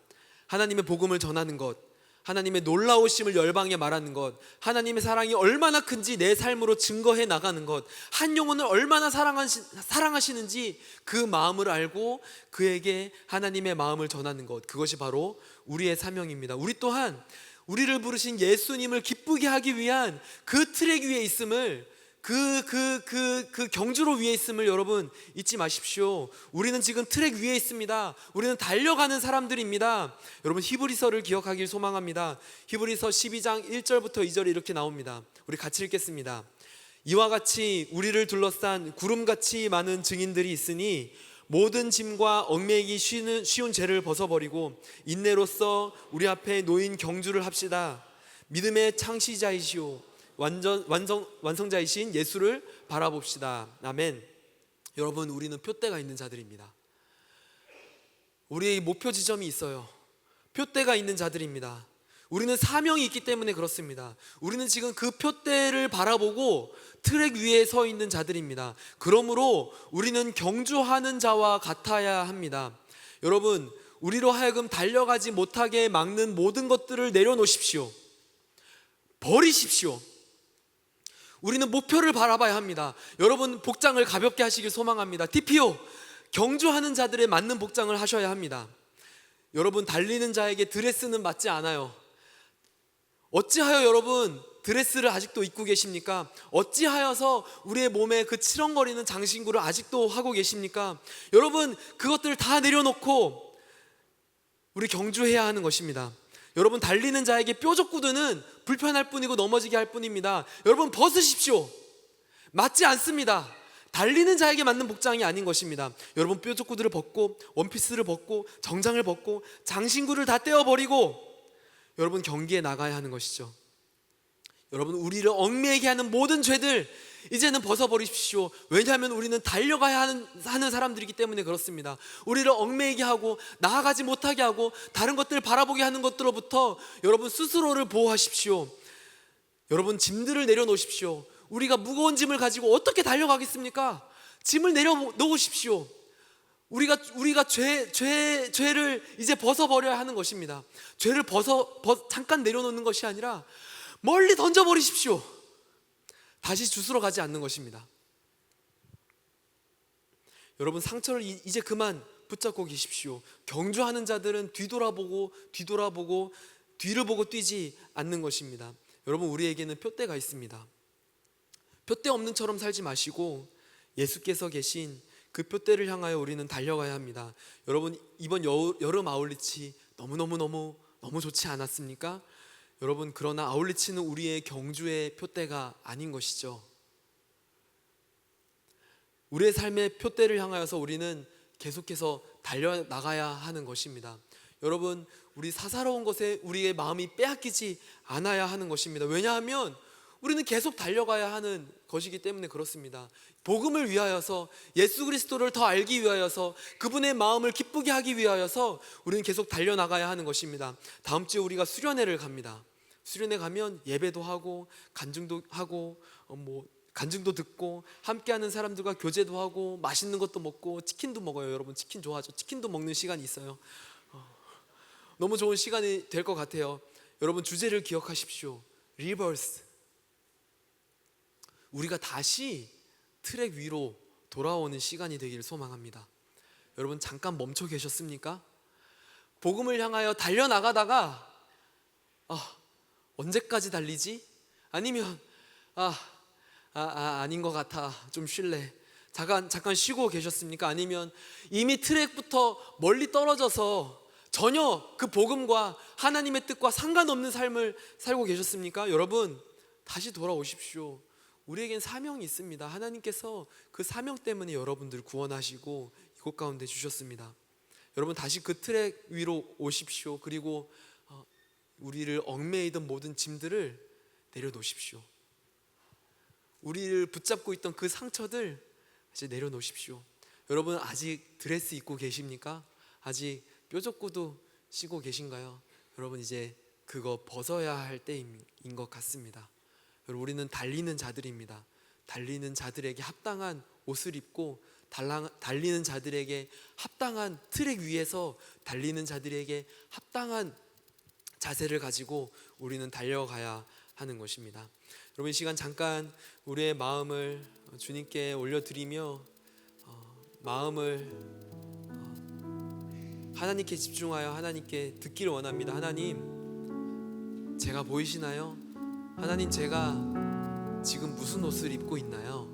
하나님의 복음을 전하는 것, 하나님의 놀라우심을 열방에 말하는 것, 하나님의 사랑이 얼마나 큰지 내 삶으로 증거해 나가는 것, 한 영혼을 얼마나 사랑하시는지 그 마음을 알고 그에게 하나님의 마음을 전하는 것, 그것이 바로 우리의 사명입니다. 우리 또한 우리를 부르신 예수님을 기쁘게 하기 위한 그 트랙 위에 있음을, 그 경주로 위에 있음을 여러분 잊지 마십시오. 우리는 지금 트랙 위에 있습니다. 우리는 달려가는 사람들입니다. 여러분, 히브리서를 기억하길 소망합니다. 히브리서 12장 1절부터 2절에 이렇게 나옵니다. 우리 같이 읽겠습니다. 이와 같이 우리를 둘러싼 구름같이 많은 증인들이 있으니 모든 짐과 얽매이기 쉬운 죄를 벗어버리고 인내로써 우리 앞에 놓인 경주를 합시다. 믿음의 창시자이시오 완성자이신 예수를 바라봅시다. 아멘. 여러분, 우리는 표대가 있는 자들입니다. 우리의 목표 지점이 있어요. 표대가 있는 자들입니다. 우리는 사명이 있기 때문에 그렇습니다. 우리는 지금 그 표대를 바라보고 트랙 위에 서 있는 자들입니다. 그러므로 우리는 경주하는 자와 같아야 합니다. 여러분, 우리로 하여금 달려가지 못하게 막는 모든 것들을 내려놓으십시오. 버리십시오. 우리는 목표를 바라봐야 합니다. 여러분, 복장을 가볍게 하시길 소망합니다. TPO, 경주하는 자들에 맞는 복장을 하셔야 합니다. 여러분, 달리는 자에게 드레스는 맞지 않아요. 어찌하여 여러분 드레스를 아직도 입고 계십니까? 어찌하여서 우리의 몸에 그 치렁거리는 장신구를 아직도 하고 계십니까? 여러분, 그것들을 다 내려놓고 우리 경주해야 하는 것입니다. 여러분, 달리는 자에게 뾰족 구두는 불편할 뿐이고 넘어지게 할 뿐입니다. 여러분, 벗으십시오. 맞지 않습니다. 달리는 자에게 맞는 복장이 아닌 것입니다. 여러분, 뾰족 구두를 벗고 원피스를 벗고 정장을 벗고 장신구를 다 떼어버리고 여러분, 경기에 나가야 하는 것이죠. 여러분, 우리를 얽매이게 하는 모든 죄들 이제는 벗어버리십시오. 왜냐하면 우리는 달려가야 하는 사람들이기 때문에 그렇습니다. 우리를 얽매이게 하고 나아가지 못하게 하고 다른 것들을 바라보게 하는 것들로부터 여러분 스스로를 보호하십시오. 여러분, 짐들을 내려놓으십시오. 우리가 무거운 짐을 가지고 어떻게 달려가겠습니까? 짐을 내려놓으십시오. 우리가 죄를 이제 벗어버려야 하는 것입니다. 죄를 잠깐 내려놓는 것이 아니라 멀리 던져버리십시오. 다시 주스러 가지 않는 것입니다. 여러분, 상처를 이제 그만 붙잡고 계십시오. 경주하는 자들은 뒤돌아보고 뒤를 보고 뛰지 않는 것입니다. 여러분, 우리에게는 표대가 있습니다. 표대 없는 처럼 살지 마시고 예수께서 계신 그 표대를 향하여 우리는 달려가야 합니다. 여러분, 이번 여름 아울리치 너무 좋지 않았습니까? 여러분, 그러나 아울리치는 우리의 경주의 표대가 아닌 것이죠. 우리의 삶의 표대를 향하여서 우리는 계속해서 달려나가야 하는 것입니다. 여러분, 우리 사사로운 것에 우리의 마음이 빼앗기지 않아야 하는 것입니다. 왜냐하면 우리는 계속 달려가야 하는 것이기 때문에 그렇습니다. 복음을 위하여서, 예수 그리스도를 더 알기 위하여서, 그분의 마음을 기쁘게 하기 위하여서 우리는 계속 달려나가야 하는 것입니다. 다음 주에 우리가 수련회를 갑니다. 수련회 가면 예배도 하고 간증도 하고 간증도 듣고 함께하는 사람들과 교제도 하고 맛있는 것도 먹고 치킨도 먹어요. 여러분, 치킨 좋아하죠? 치킨도 먹는 시간이 있어요. 너무 좋은 시간이 될 것 같아요. 여러분, 주제를 기억하십시오. 리버스. 우리가 다시 트랙 위로 돌아오는 시간이 되기를 소망합니다. 여러분, 잠깐 멈춰 계셨습니까? 복음을 향하여 달려나가다가 언제까지 달리지? 아니면 아닌 것 같아, 좀 쉴래. 잠깐 쉬고 계셨습니까? 아니면 이미 트랙부터 멀리 떨어져서 전혀 그 복음과 하나님의 뜻과 상관없는 삶을 살고 계셨습니까? 여러분, 다시 돌아오십시오. 우리에겐 사명이 있습니다. 하나님께서 그 사명 때문에 여러분들 구원하시고 이곳 가운데 주셨습니다. 여러분, 다시 그 트랙 위로 오십시오. 그리고 우리를 얽매이던 모든 짐들을 내려놓으십시오. 우리를 붙잡고 있던 그 상처들 이제 내려놓으십시오. 여러분, 아직 드레스 입고 계십니까? 아직 뾰족구두 신고 계신가요? 여러분, 이제 그거 벗어야 할 때인 것 같습니다. 여러분, 우리는 달리는 자들입니다. 달리는 자들에게 합당한 옷을 입고 달리는 자들에게 합당한 트랙 위에서 달리는 자들에게 합당한 자세를 가지고 우리는 달려가야 하는 것입니다. 여러분, 이 시간 잠깐 우리의 마음을 주님께 올려드리며 마음을 하나님께 집중하여 하나님께 듣기를 원합니다. 하나님, 제가 보이시나요? 하나님, 제가 지금 무슨 옷을 입고 있나요?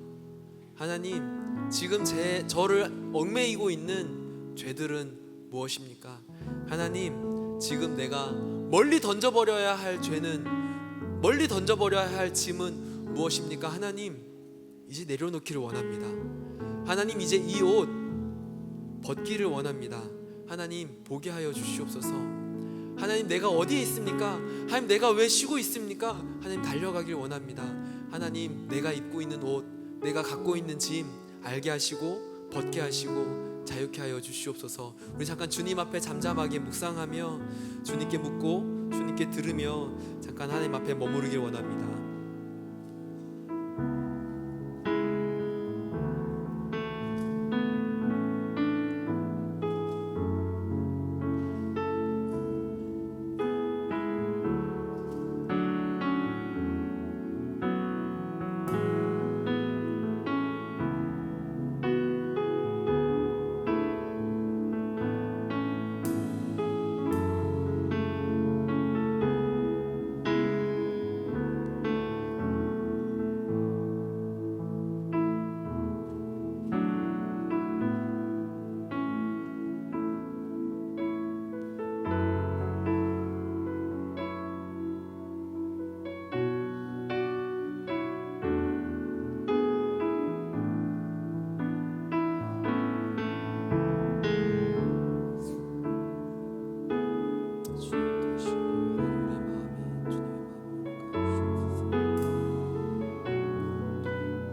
하나님, 지금 저를 얽매이고 있는 죄들은 무엇입니까? 하나님, 지금 내가 멀리 던져버려야 할 죄는, 멀리 던져버려야 할 짐은 무엇입니까? 하나님, 이제 내려놓기를 원합니다. 하나님, 이제 이 옷 벗기를 원합니다. 하나님 보게 하여 주시옵소서. 하나님 내가 어디에 있습니까? 하나님 내가 왜 쉬고 있습니까? 하나님 달려가길 원합니다. 하나님 내가 입고 있는 옷, 내가 갖고 있는 짐 알게 하시고 벗게 하시고 자유케 하여 주시옵소서. 우리 잠깐 주님 앞에 잠잠하게 묵상하며 주님께 묻고 주님께 들으며 잠깐 하나님 앞에 머무르길 원합니다.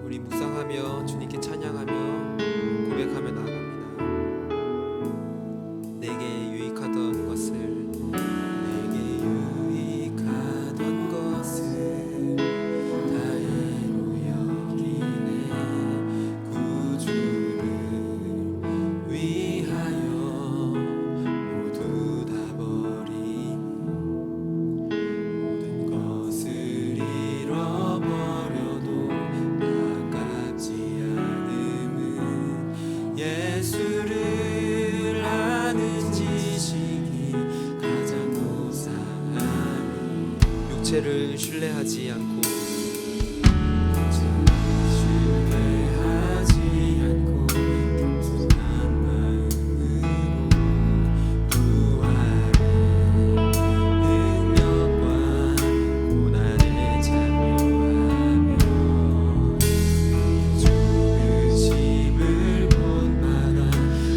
우리 묵상하며 주님께 찬양하며 고백하며 나아갑니다. 내게 유익하던 것을 다행으로 여기네. 구주를 위하여 모두 다 버린 모든 것을 잃어버려도 예수를 아는 지식이 가장 무상하니 육체를 신뢰하지 않고 단순한 마음으로 부활의 능력과 고난에 참여하며 죽으심을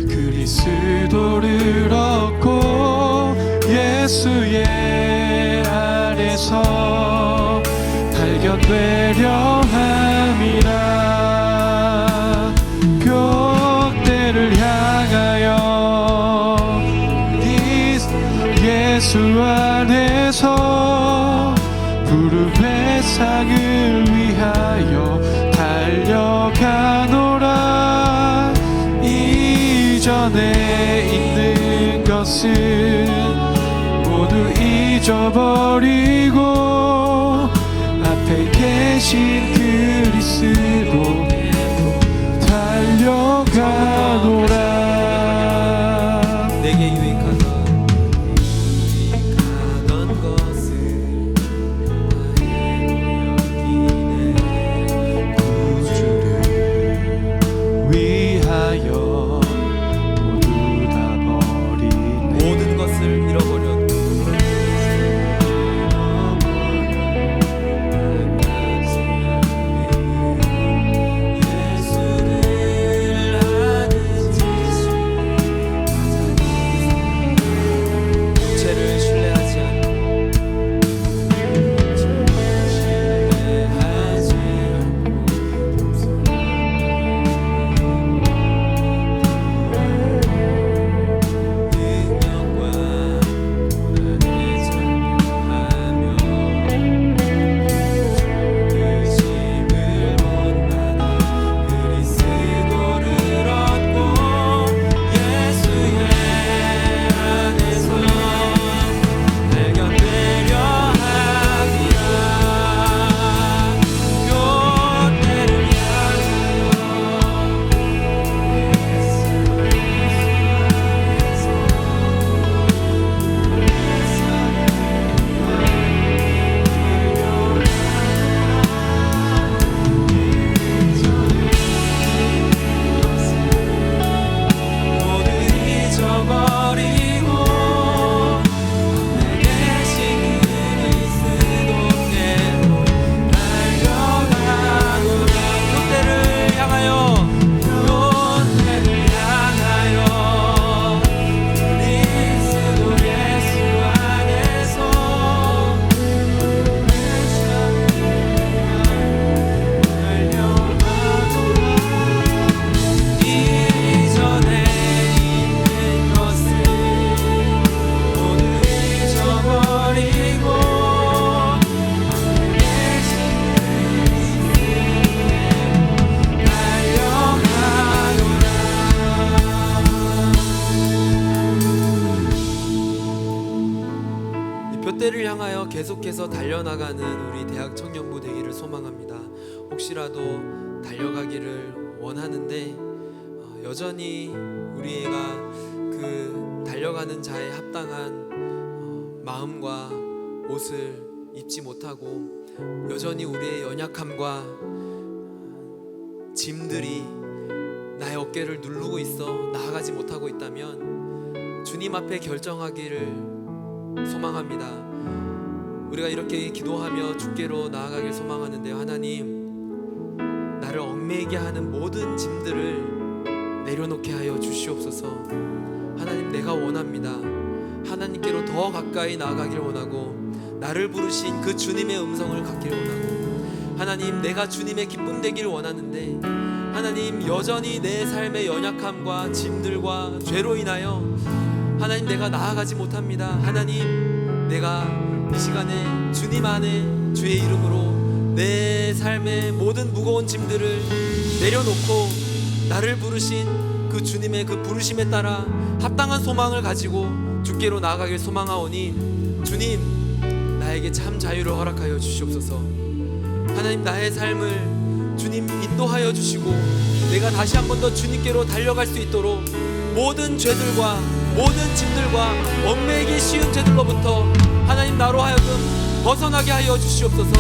그리스도를 얻고 예수의 안에서 발견되려 함이라. 벽대를 향하여 예수 안에서 무릎의 상을 위하여 달려가노라. 이전에 있는 것은 모두 잊어버리고 앞에 계신 그리스도 달려가노라. 내게 유익하던 것을 다행으로 여기네. 구주를 위하여 모두 다 버리네. 모든 것을 잃어버려도 계속해서 달려나가는 우리 대학 청년부 되기를 소망합니다. 혹시라도 달려가기를 원하는데 여전히 우리가 그 달려가는 자에 합당한 마음과 옷을 입지 못하고 여전히 우리의 연약함과 짐들이 나의 어깨를 누르고 있어 나아가지 못하고 있다면 주님 앞에 결정하기를 소망합니다. 우리가 이렇게 기도하며 주께로 나아가길 소망하는데요, 하나님, 나를 얽매이게 하는 모든 짐들을 내려놓게 하여 주시옵소서. 하나님, 내가 원합니다. 하나님께로 더 가까이 나아가길 원하고 나를 부르신 그 주님의 음성을 갖길 원하고 하나님, 내가 주님의 기쁨 되기를 원하는데 하나님, 여전히 내 삶의 연약함과 짐들과 죄로 인하여 하나님, 내가 나아가지 못합니다. 하나님, 내가 이 시간에 주님 안에 주의 이름으로 내 삶의 모든 무거운 짐들을 내려놓고 나를 부르신 그 주님의 그 부르심에 따라 합당한 소망을 가지고 주께로 나아가길 소망하오니 주님, 나에게 참 자유를 허락하여 주시옵소서. 하나님, 나의 삶을 주님 인도하여 주시고 내가 다시 한 번 더 주님께로 달려갈 수 있도록 모든 죄들과 모든 짐들과 얽매이기 쉬운 죄들로부터 하나님, 나로 하여금 벗어나게 하여 주시옵소서.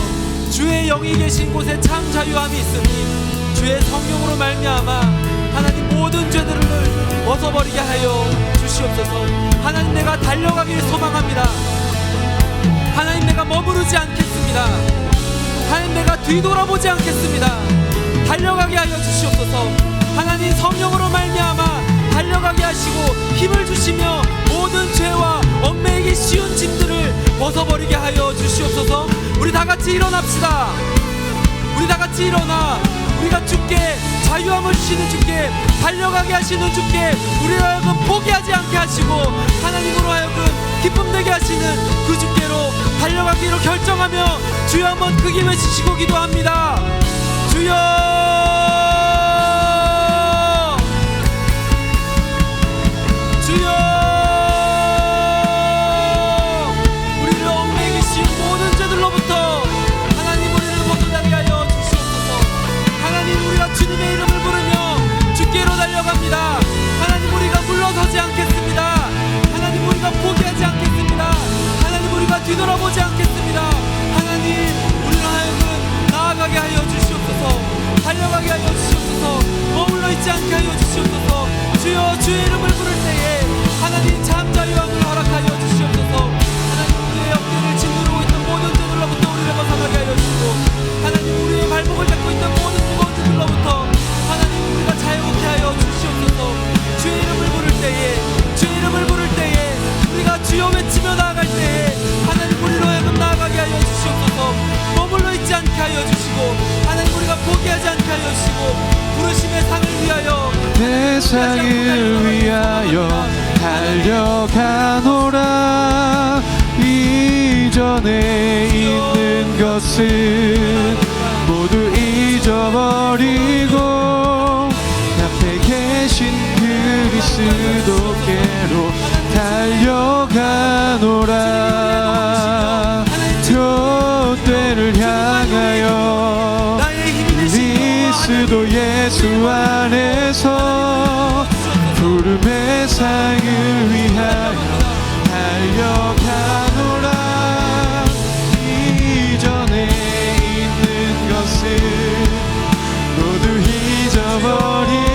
주의 영이 계신 곳에 참 자유함이 있으니 주의 성령으로 말미암아 하나님, 모든 죄들을 벗어버리게 하여 주시옵소서. 하나님, 내가 달려가기를 소망합니다. 하나님, 내가 머무르지 않겠습니다. 하나님, 내가 뒤돌아보지 않겠습니다. 달려가게 하여 주시옵소서. 하나님, 성령으로 말미암아 달려가게 하시고 힘을 주시며 모든 죄와 얽매이기 쉬운 짐들을 벗어버리게 하여 주시옵소서. 우리 다같이 일어납시다. 우리 다같이 일어나 우리가 주께 자유함을 주시는 주께, 달려가게 하시는 주께 우리로 하여금 포기하지 않게 하시고 하나님으로 하여금 기쁨 되게 하시는 그 주께로 달려가기로 결정하며 주여 한번 크게 외치시고 기도합니다. 주여, 주여, 우리를 얽매이기 쉬운 모든 죄들로부터 하나님, 우리를 벗어나게 하여 주시옵소서. 하나님, 우리가 주님의 이름을 부르며 주께로 달려갑니다. 하나님, 우리가 물러서지 않겠습니다. 하나님, 우리가 포기하지 않겠습니다. 하나님, 우리가 뒤돌아보지 않겠습니다. 하나님, 우리를 하여금 나아가게 하여 주시옵소서. 달려가게 하여 주시옵소서. 머물러 있지 않게 하여 주시옵소서. 주여, 주의 이름을 부를 때에 하나님, 참 자유함을 허락하여 주시옵소서. 하나님, 우리의 어깨를 짓누르고 있는 모든 죄들로부터 우리를 벗어나게 하여 주시고 하나님, 우리의 발목을 잡고 있는 모든 무거운 죄들로부터 하나님, 우리가 자유롭게 하여 주시옵소서. 주의 이름을 부를 때에, 주의 이름을 부를 때에 우리가 주여 외치며 나아갈 때에 하나님, 우리로 하여금 나아가게 하여 주시옵소서. 머물러 있지 않게 하여 주시고 하나님, 우리가 포기하지 않게 하여 주시고 부르심의 상을 위하여, 내 상을 위하여 달려가노라. 이전에 있는 것은 모두 잊어버리고 앞에 계신 그리스도께로 달려가노라. 교대를 향하여 그리스도 예수 안에서 부름의 상을 위하여 달려가노라. 이전에 있는 것을 모두 잊어버리고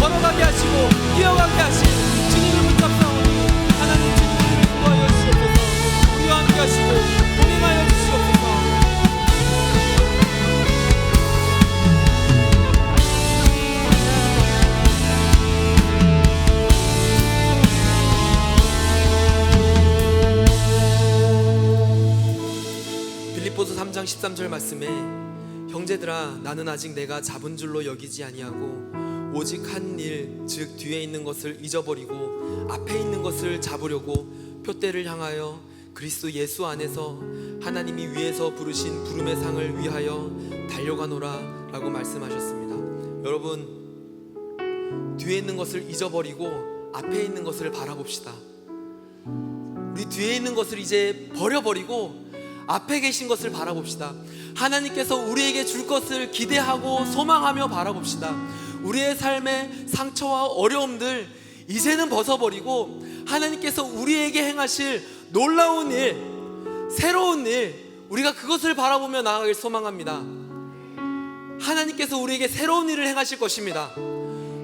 걸어가게 하시고 뛰어가게 하신 주님을 붙잡사오니 하나님, 주님을 인도하여 주시옵소서. 우리와 함께 하시고 동행하여 주시옵소서. 빌립보서 3장 13절 말씀에 형제들아, 나는 아직 내가 잡은 줄로 여기지 아니하고 오직 한 일, 즉 뒤에 있는 것을 잊어버리고 앞에 있는 것을 잡으려고 표대를 향하여 그리스도 예수 안에서 하나님이 위에서 부르신 부름의 상을 위하여 달려가노라 라고 말씀하셨습니다. 여러분, 뒤에 있는 것을 잊어버리고 앞에 있는 것을 바라봅시다. 우리 뒤에 있는 것을 이제 버려버리고 앞에 계신 것을 바라봅시다. 하나님께서 우리에게 줄 것을 기대하고 소망하며 바라봅시다. 우리의 삶의 상처와 어려움들 이제는 벗어버리고 하나님께서 우리에게 행하실 놀라운 일, 새로운 일, 우리가 그것을 바라보며 나아가길 소망합니다. 하나님께서 우리에게 새로운 일을 행하실 것입니다.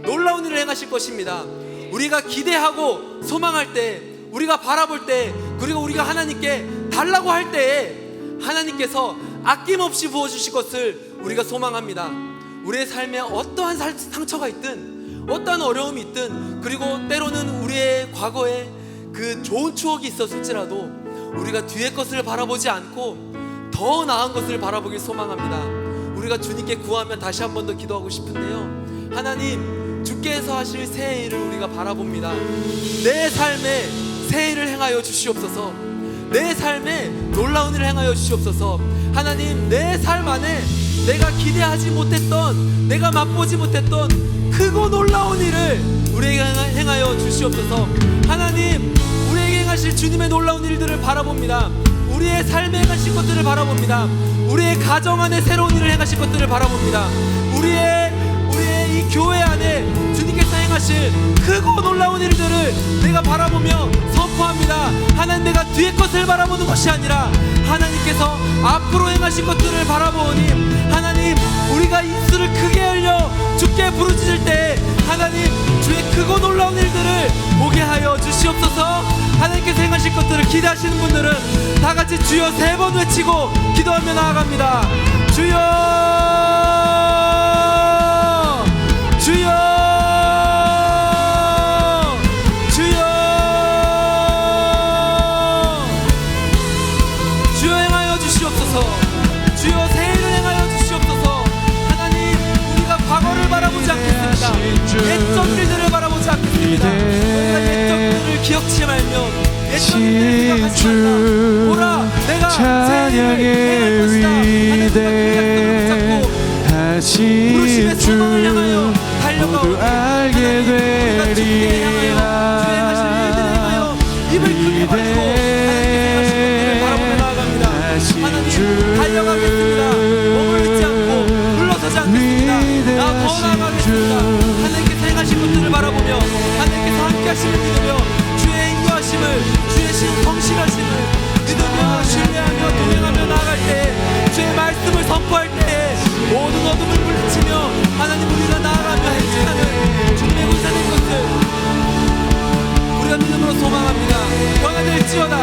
놀라운 일을 행하실 것입니다. 우리가 기대하고 소망할 때, 우리가 바라볼 때, 그리고 우리가 하나님께 달라고 할 때에 하나님께서 아낌없이 부어주실 것을 우리가 소망합니다. 우리의 삶에 어떠한 상처가 있든 어떠한 어려움이 있든, 그리고 때로는 우리의 과거에 그 좋은 추억이 있었을지라도 우리가 뒤의 것을 바라보지 않고 더 나은 것을 바라보길 소망합니다. 우리가 주님께 구하면 다시 한 번 더 기도하고 싶은데요, 하나님, 주께서 하실 새 일을 우리가 바라봅니다. 내 삶에 새 일을 행하여 주시옵소서. 내 삶에 놀라운 일을 행하여 주시옵소서. 하나님, 내 삶 안에 내가 기대하지 못했던, 내가 맛보지 못했던 크고 놀라운 일을 우리에게 행하여 주시옵소서. 하나님, 우리에게 행하실 주님의 놀라운 일들을 바라봅니다. 우리의 삶에 행하실 것들을 바라봅니다. 우리의 가정 안에 새로운 일을 행하실 것들을 바라봅니다. 우리의 이 교회 안에 주님께서 행하실 크고 놀라운 일들을 내가 바라보며 선포합니다. 하나님, 내가 뒤의 것을 바라보는 것이 아니라 하나님께서 앞으로 행하실 것들을 바라보니, 하나님, 우리가 입술을 크게 열려 주께 부르짖을 때 하나님, 주의 크고 놀라운 일들을 보게 하여 주시옵소서. 하나님께서 행하실 것들을 기대하시는 분들은 다 같이 주여 3번 외치고 기도하며 나아갑니다. 주여, 주여, 주여, 주여 행하여 주시옵소서. 주여 새 일을 행하여 주시옵소서. 하나님, 우리가 과거를 바라보지 않겠습니다. 옛적 일들을 바라보지 않겠습니다. 우리가 옛적 일들을 기억치 말며 옛적 일들을 생각하지 말라. 보라, 내가 새 일을 행할 것이다. 하나님과 그 약속을 붙잡고 부르심의 소망을 향하여 달려가오니 알게 되리라. 주의 행하실 일들을 행하여 입을 크게 벌리고 하나님께서 행하실 것들을 바라보며 나아갑니다. 하나님, 달려가겠습니다. 몸을 잊지 않고 물러서지 않겠습니다. 나 더 나아가겠습니다. 하나님께서 행하실 것들을 바라보며 하나님께서 함께 하심을 믿으며 주의 인도하심을, 주의 성실하심을 믿으며 신뢰하며 동행하며 나아갈 때, 주의 말씀을 선포할 때 모든 어둠을 물리치며 하나님, 우리가 나아가며 행진하는 주님의 군사된 것을 우리가 믿음으로 소망합니다. 변화될지어다,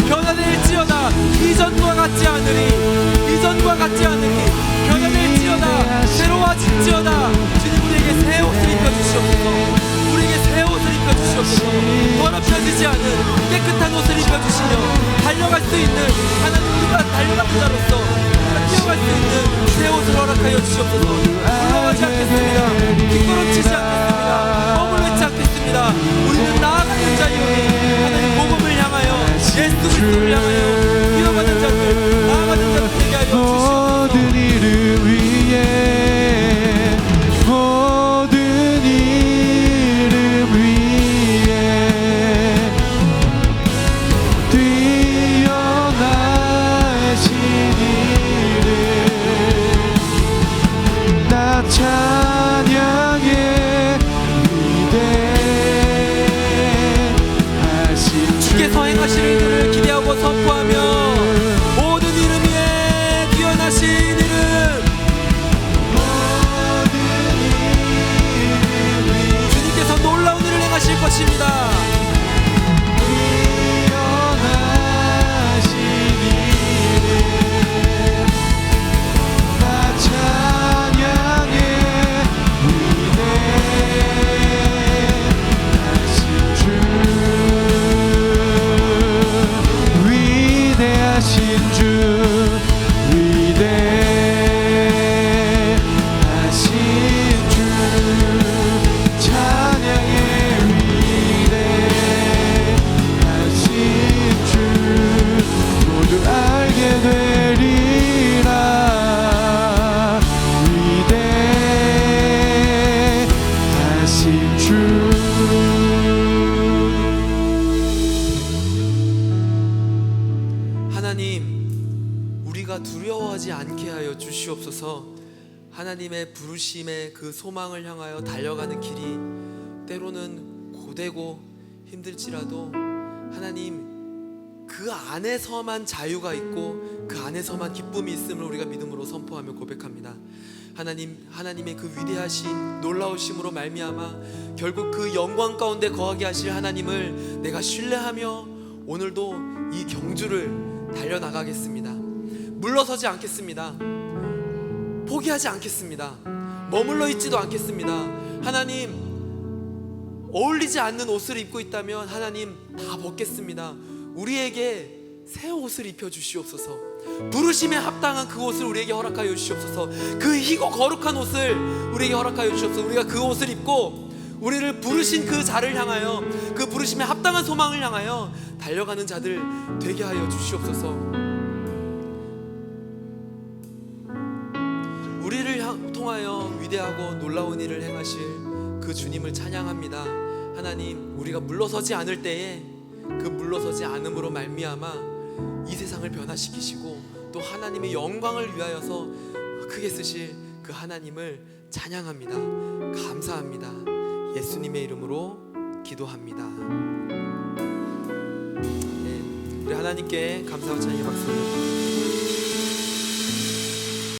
변화될지어다. 이전과 같지 않으리, 이전과 같지 않으리. 변화될지어다, 새로워질지어다. 주님, 우리에게 새 옷을 입혀주시옵소서. 우리에게 새 옷을 입혀주시옵소서. 더럽혀지지 않은 깨끗한 옷을 입혀주시며 달려갈 수 있는, 하나님, 우리가 달려가는 자로서 우리가 뛰어갈 수 있는 새 옷을 허락하여 주시옵소서. 물러가지 않겠습니다. 뒷걸음치지 않겠습니다. 머물르지 않겠습니다. 우리는 나아가는 자이오니 하나님, 복음을 향하여, 예수 그리스도를 향하여 뛰어가는 자들, 나아가는 자들 되게 하여 주시옵소서. 모든 이름 위에, 모든 이름 위에 뛰어나신 이름, 나 찬양해 위대하신 주께서 행하실 일들을 기대하고 선포하며 두려워하지 않게 하여 주시옵소서. 하나님의 부르심의 그 소망을 향하여 달려가는 길이 때로는 고되고 힘들지라도 하나님 그 안에서만 자유가 있고 그 안에서만 기쁨이 있음을 우리가 믿음으로 선포하며 고백합니다. 하나님의 그 위대하신 놀라우심으로 말미암아 결국 그 영광 가운데 거하게 하실 하나님을 내가 신뢰하며 오늘도 이 경주를 달려나가겠습니다. 물러서지 않겠습니다. 포기하지 않겠습니다. 머물러 있지도 않겠습니다. 하나님, 어울리지 않는 옷을 입고 있다면 하나님 다 벗겠습니다. 우리에게 새 옷을 입혀 주시옵소서. 부르심에 합당한 그 옷을 우리에게 허락하여 주시옵소서. 그 희고 거룩한 옷을 우리에게 허락하여 주시옵소서. 우리가 그 옷을 입고 우리를 부르신 그 자를 향하여, 그 부르심에 합당한 소망을 향하여 달려가는 자들 되게 하여 주시옵소서. 우리를 통하여 위대하고 놀라운 일을 행하실 그 주님을 찬양합니다. 하나님, 우리가 물러서지 않을 때에 그 물러서지 않음으로 말미암아 이 세상을 변화시키시고 또 하나님의 영광을 위하여서 크게 쓰실 그 하나님을 찬양합니다. 감사합니다. 예수님의 이름으로 기도합니다. 네, 우리 하나님께 감사와 찬양의 박수